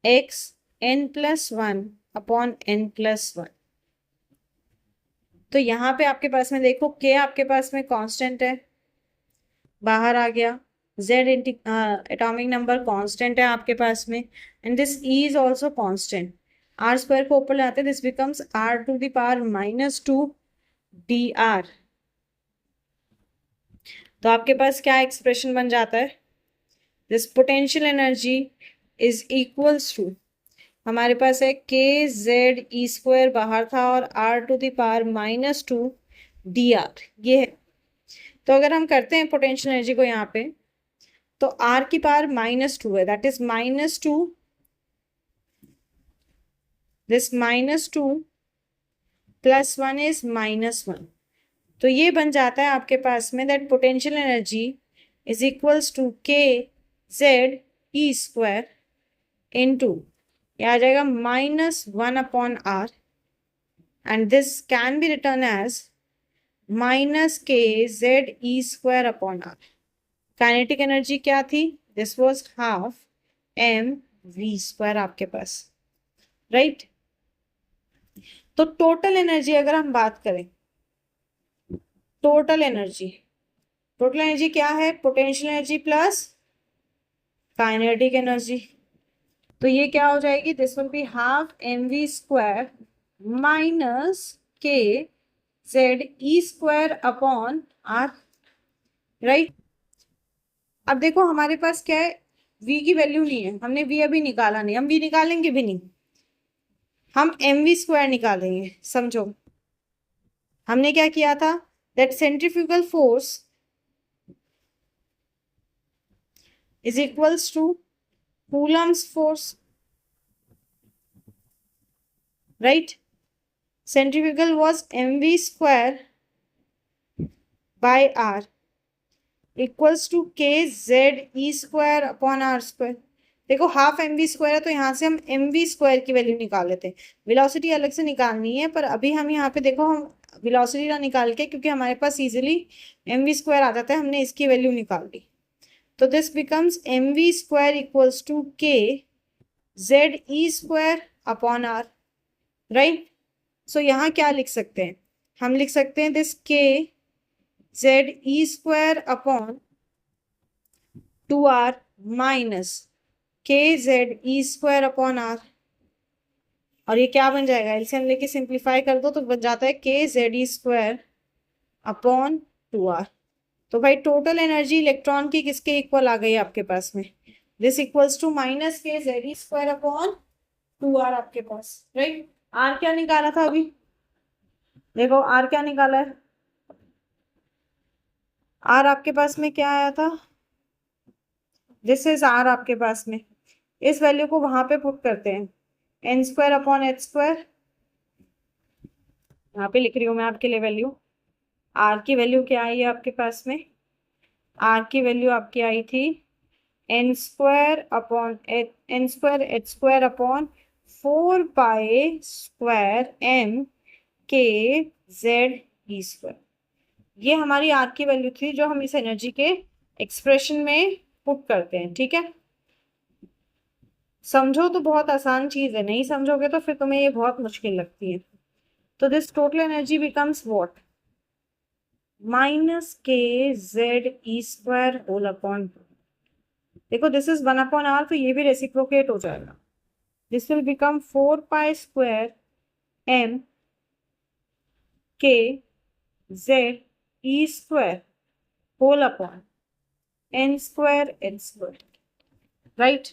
X N plus one upon N plus one. तो यहाँ पे आपके पास में देखो के आपके पास में कांस्टेंट है, बाहर आ गया, जेड एटॉमिक नंबर कांस्टेंट है आपके पास में, and this E is also constant. R square को ऊपर लाते this becomes R to the power minus two D R. तो आपके पास क्या एक्सप्रेशन बन जाता है, this potential energy is equals to, हमारे पास है के जेड ई स्क्वायर बाहर था और R to the power minus two D R, ये है। तो अगर हम करते हैं पोटेंशियल एनर्जी को यहाँ पे, तो आर की पावर माइनस टू है, that is minus two, this minus two plus one is minus one. तो ये बन जाता है आपके पास में that potential energy is equals to K Z E square into, ये आ जाएगा minus one upon R, and this can be written as minus K Z E square upon R. Kinetic energy क्या थी, this was half M V square आपके पास, right. तो total energy अगर हम बात करें, टोटल एनर्जी, टोटल एनर्जी क्या है, potential energy plus kinetic energy. तो ये क्या हो जाएगी, this will be half M V square minus K Z E square upon are, right. अब देखो हमारे पास क्या है, v की वैल्यू नहीं है, हमने v अभी निकाला नहीं, हम v निकालेंगे भी नहीं, हम एम वी स्क्वायर निकालेंगे। समझो हमने क्या किया था, that centrifugal force is equals to coulomb's force, right. Centrifugal was mv square by r equals to K Z E square upon are square. देखो हाफ एम वी स्क्वायर है, तो यहाँ से हम एम वी स्क्वायर की value निकाल लेते हैं, वेलोसिटी अलग से निकालनी है, पर अभी हम यहाँ पे देखो हम वेलोसिटी ना निकाल के, क्योंकि हमारे पास इजीली एम वी स्क्वायर आ जाता है, हमने इसकी वैल्यू निकाल ली। तो this becomes M V square equals to K Z E square upon are, right. So यहाँ क्या लिख सकते हैं, हम लिख सकते हैं this K Z E square upon two R minus K Z E square upon R, और ये क्या बन जाएगा, एलसीएम लेके सिंप्लीफाई कर दो तो बन जाता है के जेड ई स्क्वायर अपॉन टू आर। तो भाई टोटल एनर्जी इलेक्ट्रॉन की किसके इक्वल आ गई है आपके पास में, this equals to minus K Z E square upon two R आपके पास, राइट। आर क्या निकाला था अभी, देखो आर क्या निकाला है, आर आपके पास में क्या आया था, दिस इज आर आपके पास में, इस वैल्यू को वहां पे पुट करते हैं, N square upon H square, यहाँ पे लिख रही हूँ मैं आपके लिए वैल्यू। आर की वैल्यू क्या आई है आपके पास में, आर की वैल्यू आपकी आई थी N square upon N square H square upon four pi square M के जेड ई स्क्वायर। ये हमारी आर की वैल्यू थी जो हम इस एनर्जी के एक्सप्रेशन में पुट करते हैं, ठीक है। समझो तो बहुत आसान चीज है, नहीं समझोगे तो फिर तुम्हें ये बहुत मुश्किल लगती है। तो this total energy becomes what, minus K Z E square whole upon, देखो दिस इज 1/r, तो ये भी रेसिप्रोकेट हो जाएगा, this will become 4 pi square M के जेड ई square whole upon N square N square, right.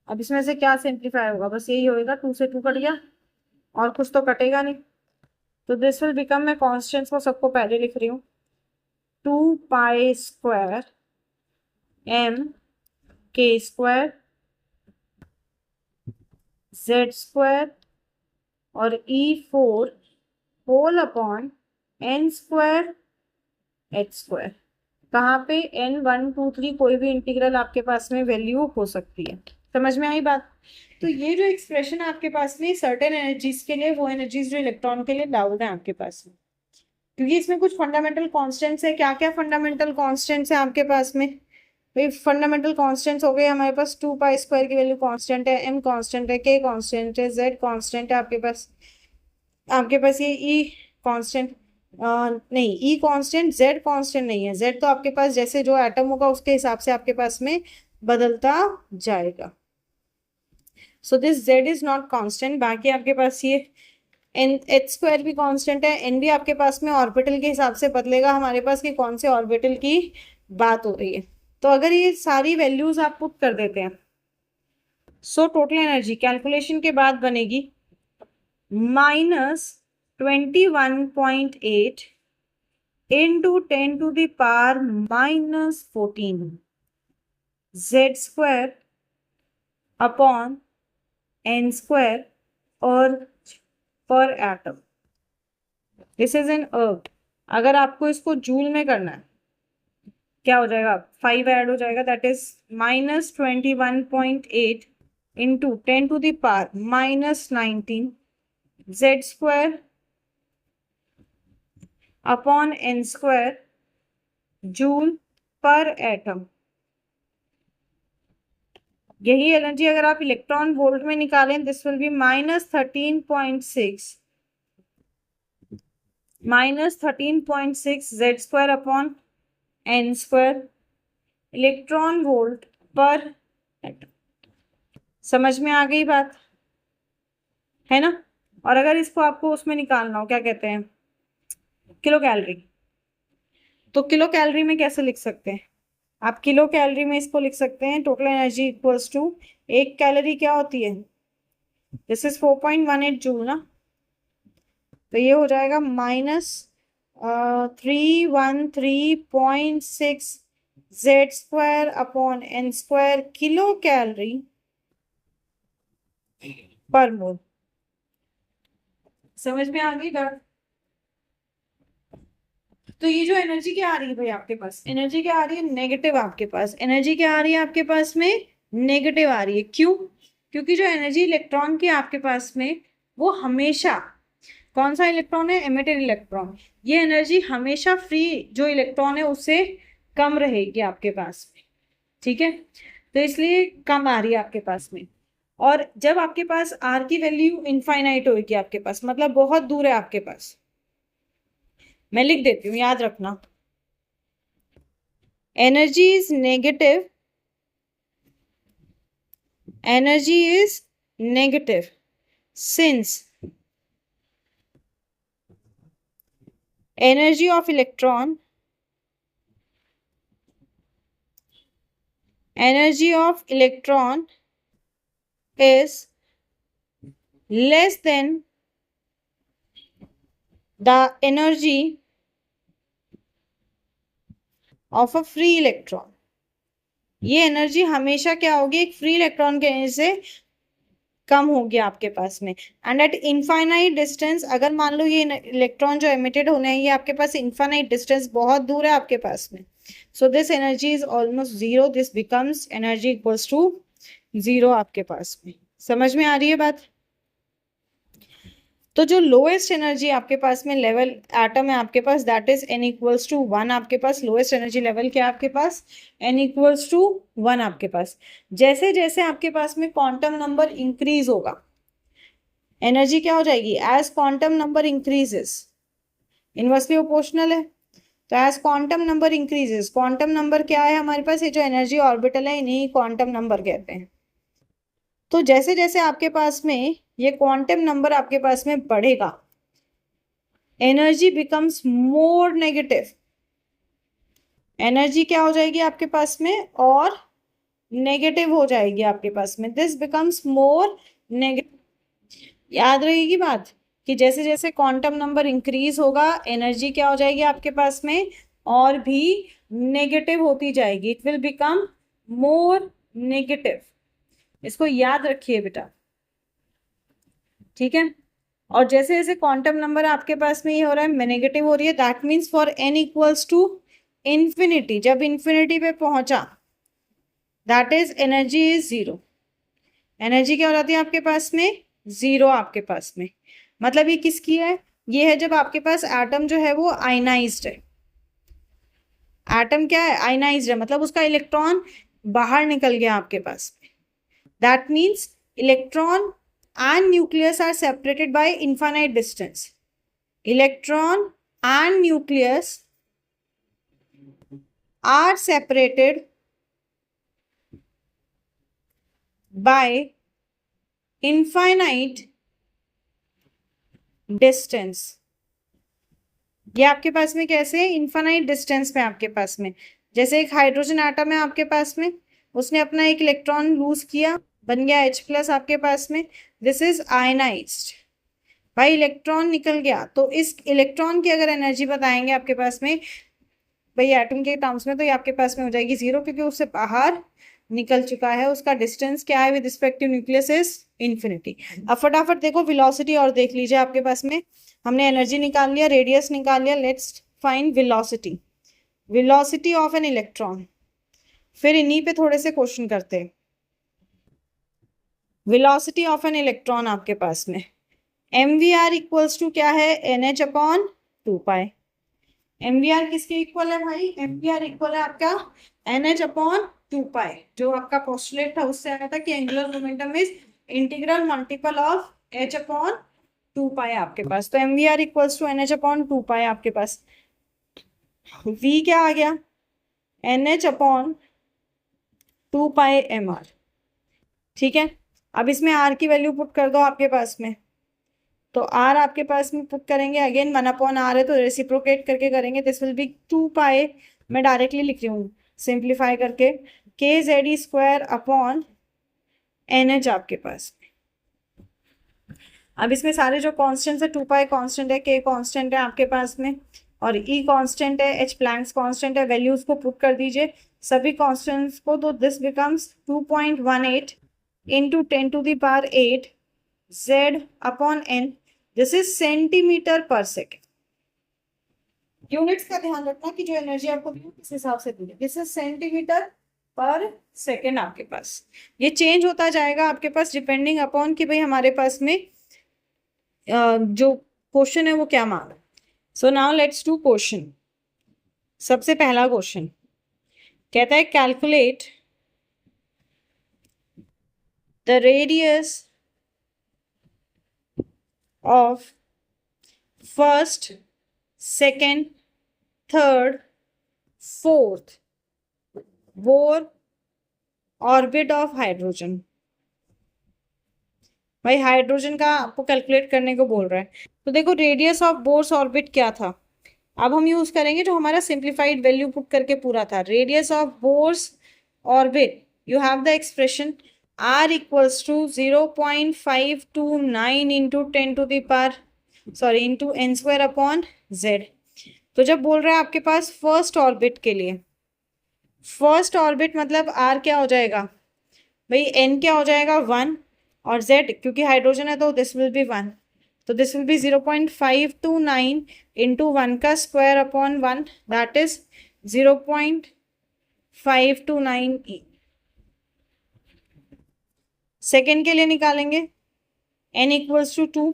अब इसमें से क्या सिंप्लीफाई होगा, बस यही होएगा, 2 से 2 कट गया और कुछ तो कटेगा नहीं, तो दिस विल बिकम, मैं कॉन्स्टेंट्स को सबको पहले लिख रही हूँ, 2 pi square M K square Z square और E4 whole upon N square H square. कहाँ पे n1 2 3 कोई भी इंटीग्रल आपके पास में वैल्यू हो सकती है, समझ में आई बात। तो ये जो एक्सप्रेशन है आपके पास में सर्टेन एनर्जीज के लिए, वो एनर्जीज जो इलेक्ट्रॉन के लिए लाउड है आपके पास में, क्योंकि इसमें कुछ फंडामेंटल कांस्टेंट्स है। क्या क्या फंडामेंटल कांस्टेंट्स है आपके पास में, भाई फंडामेंटल कांस्टेंट्स हो गए हमारे पास, 2 पाई स्क्वायर की वैल्यू कांस्टेंट है, m कांस्टेंट है, k कांस्टेंट है, z कांस्टेंट है आपके पास ये ई कांस्टेंट नहीं, ई कांस्टेंट, जेड कांस्टेंट नहीं है, जेड तो आपके पास जैसे जो एटम होगा उसके हिसाब से आपके पास में बदलता जाएगा, so this Z is not constant. बाकी आपके पास ये एन एच स्क्वायर भी कांस्टेंट है, एन भी आपके पास में ऑर्बिटल के हिसाब से बदलेगा हमारे पास कि कौन से ऑर्बिटल की बात हो रही है। तो अगर ये सारी वैल्यूज आप पुट कर देते हैं, सो टोटल एनर्जी कैलकुलेशन के बाद बनेगी -21.8 into 10⁻⁻14 z square upon n square और पर एटम, दिस इज एन अर्थ। अगर आपको इसको जूल में करना है, क्या हो जाएगा, 5 ऐड हो जाएगा, that is -21.8 into 10⁻⁻19 z square upon n square joule per atom. यही एनर्जी अगर आप इलेक्ट्रॉन वोल्ट में निकालें, this will be -13.6 Z square upon N square electron volt per atom. समझ में आ गई बात है ना। और अगर इसको आपको उसमें निकालना हो, क्या कहते हैं, किलो कैलोरी, तो किलो कैलोरी में कैसे लिख सकते हैं आप, किलो कैलोरी में इसको लिख सकते हैं, टोटल एनर्जी इक्वल्स टू, एक कैलोरी क्या होती है, दिस इज 4.18 जूल ना, तो ये हो जाएगा -313.6 Z square upon N square kilocalorie per mole. समझ में आ गई बात। तो ये जो एनर्जी क्या आ रही है भाई आपके पास, एनर्जी क्या आ रही है, नेगेटिव आपके पास, एनर्जी क्या आ रही है आपके पास में, नेगेटिव आ रही है। क्यों, क्योंकि जो एनर्जी इलेक्ट्रॉन की आपके पास में, वो हमेशा, कौन सा इलेक्ट्रॉन है, एमिटेड इलेक्ट्रॉन, ये एनर्जी हमेशा फ्री जो इलेक्ट्रॉन है उससे कम रहेगी आपके पास में, ठीक है, तो इसलिए कम आ रही है आपके पास में। और जब आपके पास आर की वैल्यू इनफाइनाइट होगी आपके पास, मतलब बहुत दूर है आपके पास, मैं लिख देती हूँ याद रखना, energy is negative, energy is negative since energy of electron, energy of electron is less than the energy of a free electron। ये एनर्जी हमेशा क्या होगी, एक फ्री इलेक्ट्रॉन के एनर्जी से कम होगी आपके पास में। एंड एट इनफाइनाइट डिस्टेंस, अगर मान लो ये इलेक्ट्रॉन जो एमिटेड होने हैं ये आपके पास इनफाइनाइट डिस्टेंस बहुत दूर है आपके पास में, so this energy is almost zero, this becomes energy equals to zero आपके पास में। समझ में आ रही है बात। तो जो लोएस्ट एनर्जी आपके पास में लेवल एटम है आपके पास, that is n equals to 1 आपके पास, लोएस्ट एनर्जी लेवल क्या आपके पास, n इक्वल्स टू 1 आपके पास। जैसे जैसे आपके पास में क्वांटम नंबर इंक्रीज होगा, एनर्जी क्या हो जाएगी, as quantum number increases, inversely proportional है। तो as quantum number increases, quantum number क्या है हमारे पास, ये जो एनर्जी ऑर्बिटल है इन्हीं क्वांटम नंबर कहते हैं। तो जैसे जैसे आपके पास में ये क्वांटम नंबर आपके पास में बढ़ेगा, energy becomes more negative, energy क्या हो जाएगी आपके पास में और नेगेटिव हो जाएगी आपके पास में, दिस बिकम्स मोर नेगेटिव। याद रहेगी बात कि जैसे जैसे क्वांटम नंबर इंक्रीज होगा एनर्जी क्या हो जाएगी आपके पास में और भी नेगेटिव होती जाएगी, it will become more negative. इसको याद रखिए बेटा, ठीक है। और जैसे जैसे क्वांटम नंबर आपके पास में ये हो रहा है नेगेटिव हो रही है, that means for n equals to infinity, जब इंफिनिटी पे पहुंचा that is energy is zero, energy क्या हो जाती है आपके पास में, जीरो आपके पास में। मतलब ये किसकी है, ये है जब आपके पास एटम जो है वो आयनाइज्ड है, एटम क्या है, आयनाइज्ड है, मतलब उसका इलेक्ट्रॉन बाहर निकल गया आपके पास में, that means electron and nucleus are separated by infinite distance. Electron and nucleus are separated by infinite distance. ये आपके पास में कैसे, इनफाइनाइट डिस्टेंस में आपके पास में, जैसे एक हाइड्रोजन एटम है आपके पास में, उसने अपना एक इलेक्ट्रॉन लूज किया, बन गया H+ आपके पास में, दिस इज आयनाइज्ड। भाई इलेक्ट्रॉन निकल गया, तो इस इलेक्ट्रॉन की अगर एनर्जी बताएंगे आपके पास में भाई एटम के टर्म्स में, तो ये आपके पास में हो जाएगी जीरो, क्योंकि उससे बाहर निकल चुका है, उसका डिस्टेंस क्या है with respect to nucleus is infinity. अब फटाफट देखो वेलोसिटी और देख लीजिए आपके पास में, हमने एनर्जी निकाल लिया, रेडियस निकाल लिया, let's find velocity, velocity of an electron. फिर इन्हीं पे थोड़े से क्वेश्चन करते हैं। वेलोसिटी ऑफ एन इलेक्ट्रॉन आपके पास में mvr इक्वल्स टू क्या है, nh/2π। mvr किसके इक्वल है भाई, mvr इक्वल है आपका nh/2π, जो आपका पोस्टुलेट था उससे आया था कि angular momentum is integral multiple of h/2π आपके पास। तो mvr इक्वल्स टू nh/2π आपके पास, v क्या आ गया, nh/2πmr, ठीक है। अब इसमें r की वैल्यू पुट कर दो आपके पास में, तो r आपके पास में पुट करेंगे, अगेन 1/r है तो रेसिप्रोकेट करके करेंगे, दिस विल बी 2π, मैं डायरेक्टली लिख रही हूँ सिंप्लीफाई करके, kz² nh आपके पास। अब इसमें सारे जो कांस्टेंट्स है, 2π कांस्टेंट है, k कांस्टेंट है आपके पास में, और e कांस्टेंट है, h प्लैंक्स कांस्टेंट है, वैल्यूज को पुट कर दीजिए सभी कांस्टेंट्स को, तो this becomes 2.18 into 10⁸ z/n, this is centimetre पर सेकेंड। यूनिट्स का ध्यान रखना कि जो एनर्जी आपको दी किस हिसाब से दी है, दिस इज सेंटीमीटर पर सेकेंड आपके पास। ये चेंज होता जाएगा आपके पास डिपेंडिंग अपॉन कि भाई हमारे पास में जो क्वेश्चन है वो क्या मांगा। So now let's do question. सबसे पहला क्वेश्चन कहता है calculate the radius of first, second, third, fourth Bohr orbit of hydrogen. भाई हाइड्रोजन का आपको कैलकुलेट करने को बोल रहा है, तो देखो रेडियस ऑफ बोर्स ऑर्बिट क्या था, अब हम यूज करेंगे जो हमारा सिंप्लीफाइड वैल्यू पुट करके पूरा था, radius of Bohr's orbit, you have the expression r equals to 0.529 into 10⁻, into n²/z। तो जब बोल रहा है आपके पास फर्स्ट ऑर्बिट के लिए, फर्स्ट ऑर्बिट मतलब r क्या हो जाएगा भाई, n क्या हो जाएगा 1, और z क्योंकि हाइड्रोजन है तो दिस विल बी 1, तो this will be 0.529 into 1² that is 0.529 e। Second के लिए निकालेंगे n इक्वल्स टू 2,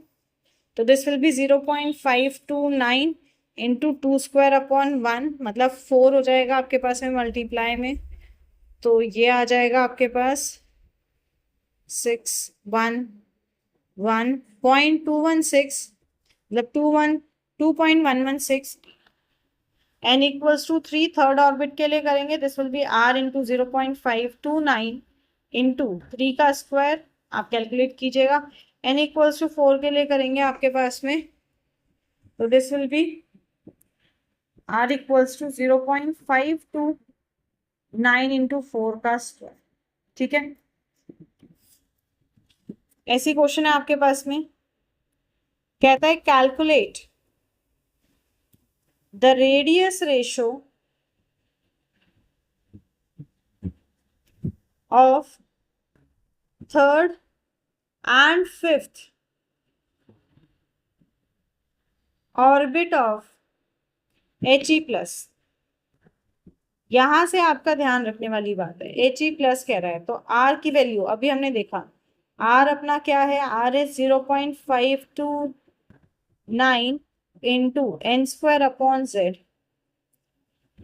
तो दिस विल बी 0.529 इंटू 2² मतलब 4 हो जाएगा आपके पास में मल्टीप्लाई में, तो ये आ जाएगा आपके पास 611.216 मतलब 2.116 n equals to 3 third orbit के लिए करेंगे, this will be r into 0.529 into 3 का स्क्वायर, आप कैलकुलेट कीजिएगा। n इक्वल्स टू 4 के लिए करेंगे आपके पास में, तो this will be r equals to 0.529 into 4 का स्क्वायर। ठीक है, ऐसी क्वेश्चन है आपके पास में, कहता है calculate the radius ratio of third and fifth orbit of He+। यहां से आपका ध्यान रखने वाली बात है, He+ कह रहा है तो R की वैल्यू अभी हमने देखा, R अपना क्या है, R is 0.529 into n² upon z।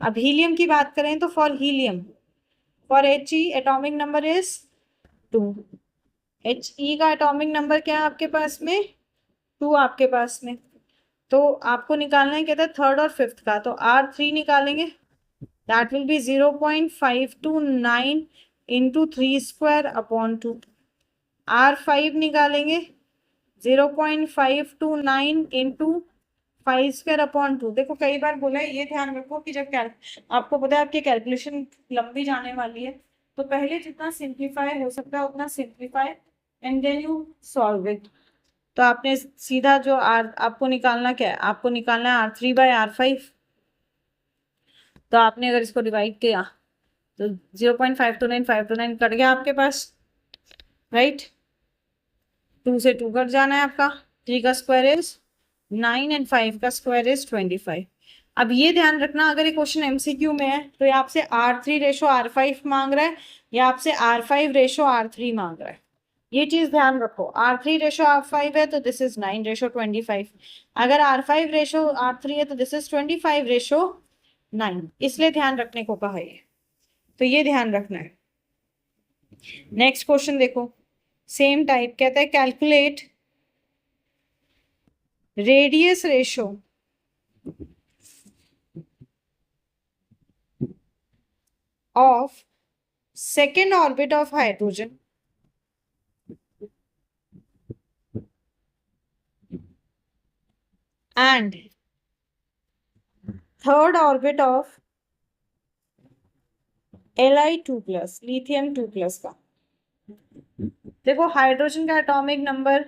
अब हीलियम की बात करें तो for helium, for He atomic number is 2, He का एटॉमिक नंबर क्या है आपके पास में, 2 आपके पास में, तो आपको निकालना है कहता है थर्ड और फिफ्थ का, तो R3 निकालेंगे, that will be 0.529 into 3² upon 2। R5 निकालेंगे 0.529 इंटू 5² अपॉन 2। देखो कई बार बोला है, ये ध्यान रखो कि जब आपको पता है आपकी कैलकुलेशन लंबी जाने वाली है, तो पहले जितना सिंप्लीफाई हो सकता है उतना simplify and then you solve it. तो आपने सीधा जो आर आपको निकालना क्या है, आपको निकालना है R3/R5। तो आपने अगर इसको डिवाइड किया तो 0.529 कट गया आपके पास, राइट। 2 से 2 कट जाना है आपका, 3 का स्क्वायर इज 9 एंड 5 का स्क्वायर इज 25। अब ये ध्यान रखना, अगर ये क्वेश्चन एमसीक्यू में है तो ये आपसे R3/R5 मांग रहा है या आपसे R5/R3 मांग रहा है, ये चीज ध्यान रखो। R3/R5 है तो दिस इज 9/25, अगर R5/R3 है तो दिस इज 25/9, इसलिए ध्यान रखने को कहा है, तो ये ध्यान रखना है। नेक्स्ट क्वेश्चन देखो, सेम टाइप, कहता है calculate radius ratio of second orbit of hydrogen and third orbit of Li2+, lithium 2+ का। देखो हाइड्रोजन का एटॉमिक नंबर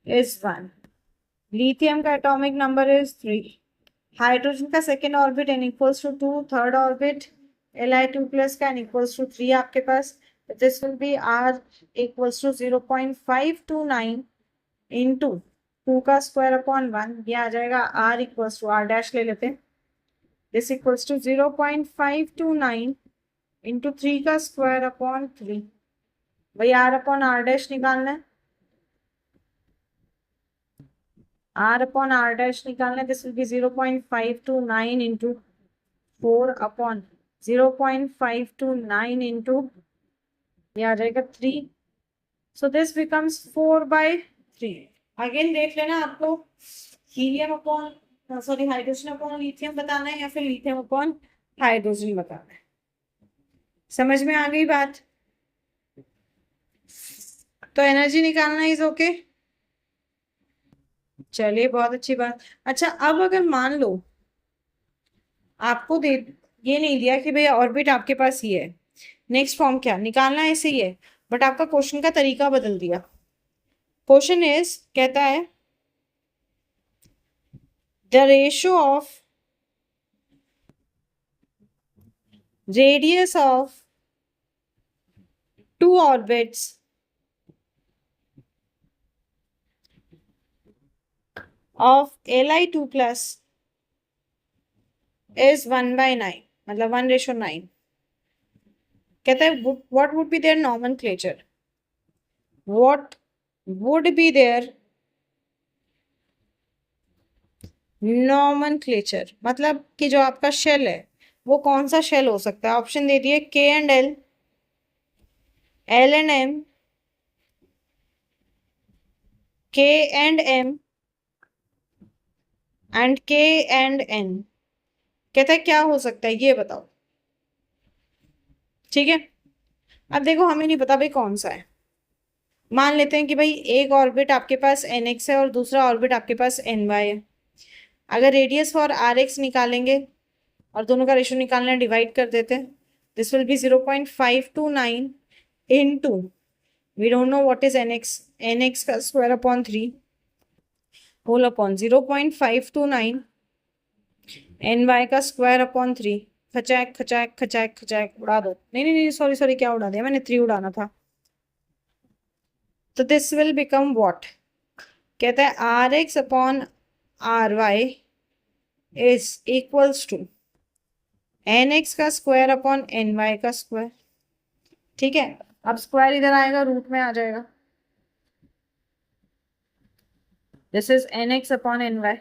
इज 1, लिथियम का एटॉमिक नंबर इज 3, हाइड्रोजन का second orbit n equals to 2, third orbit Li2+ का n equals to 3 आपके पास, this will be R equals to 0.529 into 2 का square upon 1, ये आ जाएगा R इक्वल्स टू R' ले लेते हैं, दिस इक्वल्स टू 0.529 इंटू 3 का स्क्वायर अपॉन 3। भाई R अपॉन R' निकालना है, R अपॉन R' निकालना है, this will be 0.529 into 4 upon 0.529 into, ये आ जाएगा 3, सो दिस बिकम्स 4/3। अगेन देख लेना, आपको helium upon sorry hydrogen upon lithium बताना है या फिर लिथियम अपॉन हाइड्रोजन बताना है। समझ में आ गई बात, तो एनर्जी निकालना इज ओके। चलिए बहुत अच्छी बात। अच्छा अब अगर मान लो आपको दे ये नहीं दिया कि भैया ऑर्बिट आपके पास ये है, नेक्स्ट फॉर्म क्या निकालना है, ऐसे ही है, बट आपका क्वेश्चन का तरीका बदल दिया। क्वेश्चन इज कहता है the ratio of radius of two orbits of Li2+ is 1/9, मतलब 1/9। कहता है what would be their nomenclature, what would be their nomenclature, मतलब कि जो आपका शेल है वो कौन सा शेल हो सकता है। ऑप्शन दे दिए K&L, L&M, K&M and K&N। कहता है क्या हो सकता है ये बताओ। ठीक है, अब देखो हमें नहीं पता भाई कौन सा है। मान लेते हैं कि भाई एक ऑर्बिट आपके पास एन एक्स है और दूसरा ऑर्बिट आपके पास एन वाई है। अगर रेडियस फॉर आर एक्स निकालेंगे और दोनों का रेशियो निकालना है, डिवाइड कर देते हैं। This will be 0.529 into, we don't know what is nx का square upon 3 whole upon 0.529 ny का स्क्वायर अपॉन 3। खचाक खचाक खचाक खचाक उड़ा दो। नहीं नहीं नहीं, सॉरी सॉरी, क्या उड़ा दिया मैंने, 3 उड़ाना था। तो दिस विल बिकम व्हाट, कहता है R X upon R Y is equals to N X का स्क्वायर अपॉन एन वाई का स्क्वायर। ठीक है, अब स्क्वायर इधर आएगा, रूट में आ जाएगा। This is N X upon N Y.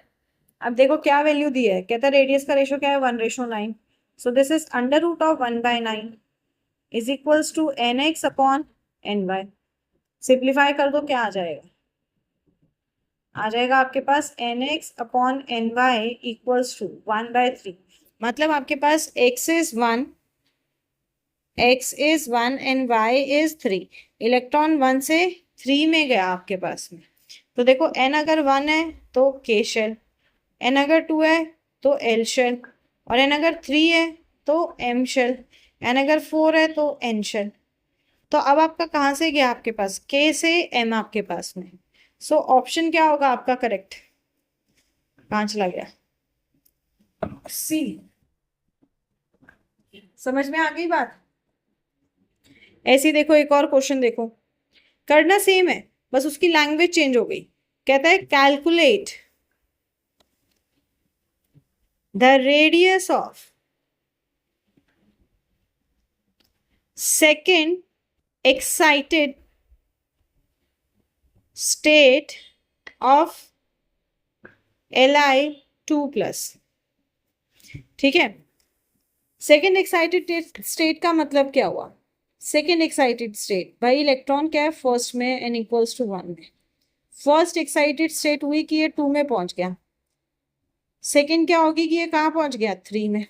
अब देखो क्या वैल्यू दी है, कहता है रेडियस का रेशियो क्या है, 1:9। So this is under root of 1/9 is equals to N X upon N Y. Simplify कर दो, क्या आ जाएगा, आ जाएगा आपके पास N X upon N Y equals to 1/3। मतलब आपके पास x is 1 and y is 3। Electron 1 से 3 में गया आपके पास में। तो देखो n अगर 1 है तो k शेल, n अगर 2 है तो l शेल, और n अगर 3 है तो m शेल, n अगर 4 है तो n शेल। तो अब आपका कहाँ से गया, आपके पास k से m आपके पास में। सो ऑप्शन क्या होगा आपका करेक्ट, कहाँ चला गया, सी। समझ में आ गई बात। ऐसे ही देखो एक और क्वेश्चन देखो, करना सेम है, बस उसकी लैंग्वेज चेंज हो गई। कहता है calculate the radius of second excited state of Li2+। ठीक है, सेकेंड एक्साइटेड स्टेट का मतलब क्या हुआ, सेकेंड एक्साइटेड स्टेट भाई इलेक्ट्रॉन क्या है फर्स्ट में n इक्वल्स टू 1 में। फर्स्ट एक्साइटेड स्टेट हुई कि ये 2 में पहुंच गया, सेकेंड क्या होगी कि ये कहाँ पहुंच गया 3 में।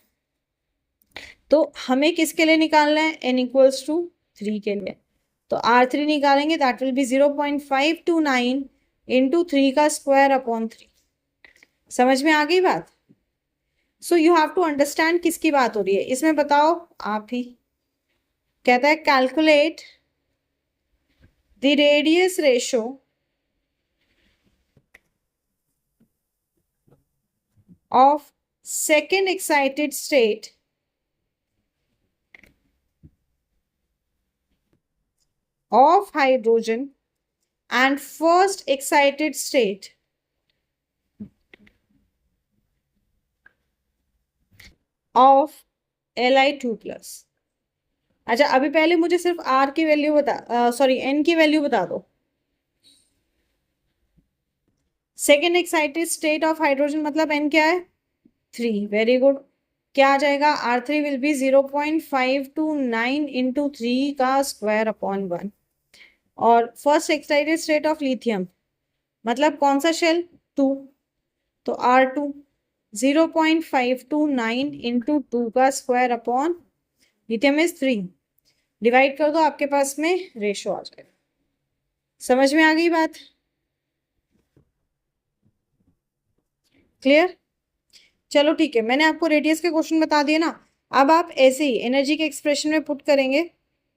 तो हमें किसके लिए निकालना है, n इक्वल्स टू 3 के लिए। तो R3 निकालेंगे, दैट विल बी 0.529 इंटू 3 का स्क्वायर अपॉन 3। समझ में आ गई बात। So you have to understand किसकी बात हो रही है इसमें, बताओ आप ही। कहता है calculate the radius ratio of second excited state of hydrogen and first excited state of Li2+। अच्छा अभी पहले मुझे सिर्फ R की वैल्यू बता, सॉरी N की वैल्यू बता दो। Second excited state of hydrogen मतलब N क्या है 3। वेरी गुड, क्या आ जाएगा, R3 विल बी 0.529 इंटू 3 का स्क्वायर अपॉन 1। और first excited state of lithium मतलब कौन सा शेल 2, तो R2 0.529 इंटू 2 का square upon lithium is 3। Divide कर दो, आपके पास में रेशो आ जाएगा। समझ में आ गई बात, क्लियर। चलो ठीक है, मैंने आपको रेडियस के क्वेश्चन बता दिए ना। अब आप ऐसे ही एनर्जी के एक्सप्रेशन में पुट करेंगे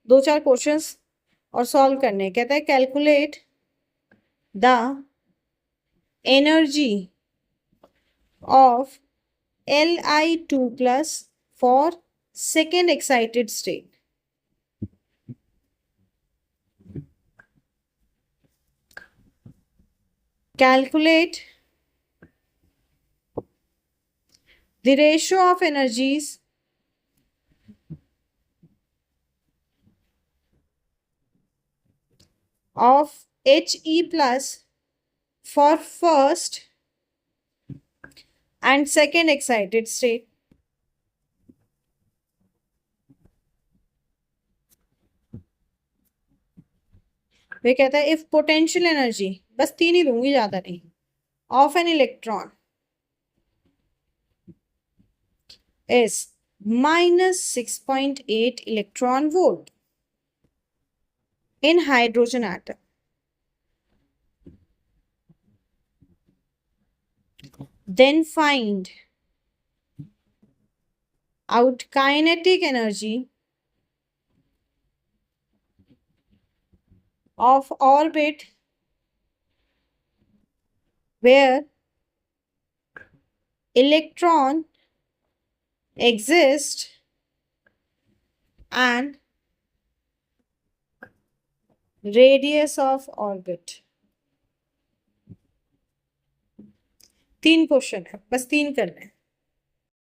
2-4 क्वेश्चंस और सॉल्व करने। कहता है calculate the energy of Li2+ for second excited state. Calculate the ratio of energies of He+ for first and second excited state। वे कहता है इफ पोटेंशियल एनर्जी, बस 3 ही दूंगी ज्यादा नहीं, of an electron is minus 6.8 electron volt in hydrogen atom. Then find out kinetic energy of orbit where electron exist and radius of orbit. 3 question है, बस 3 करने हैं.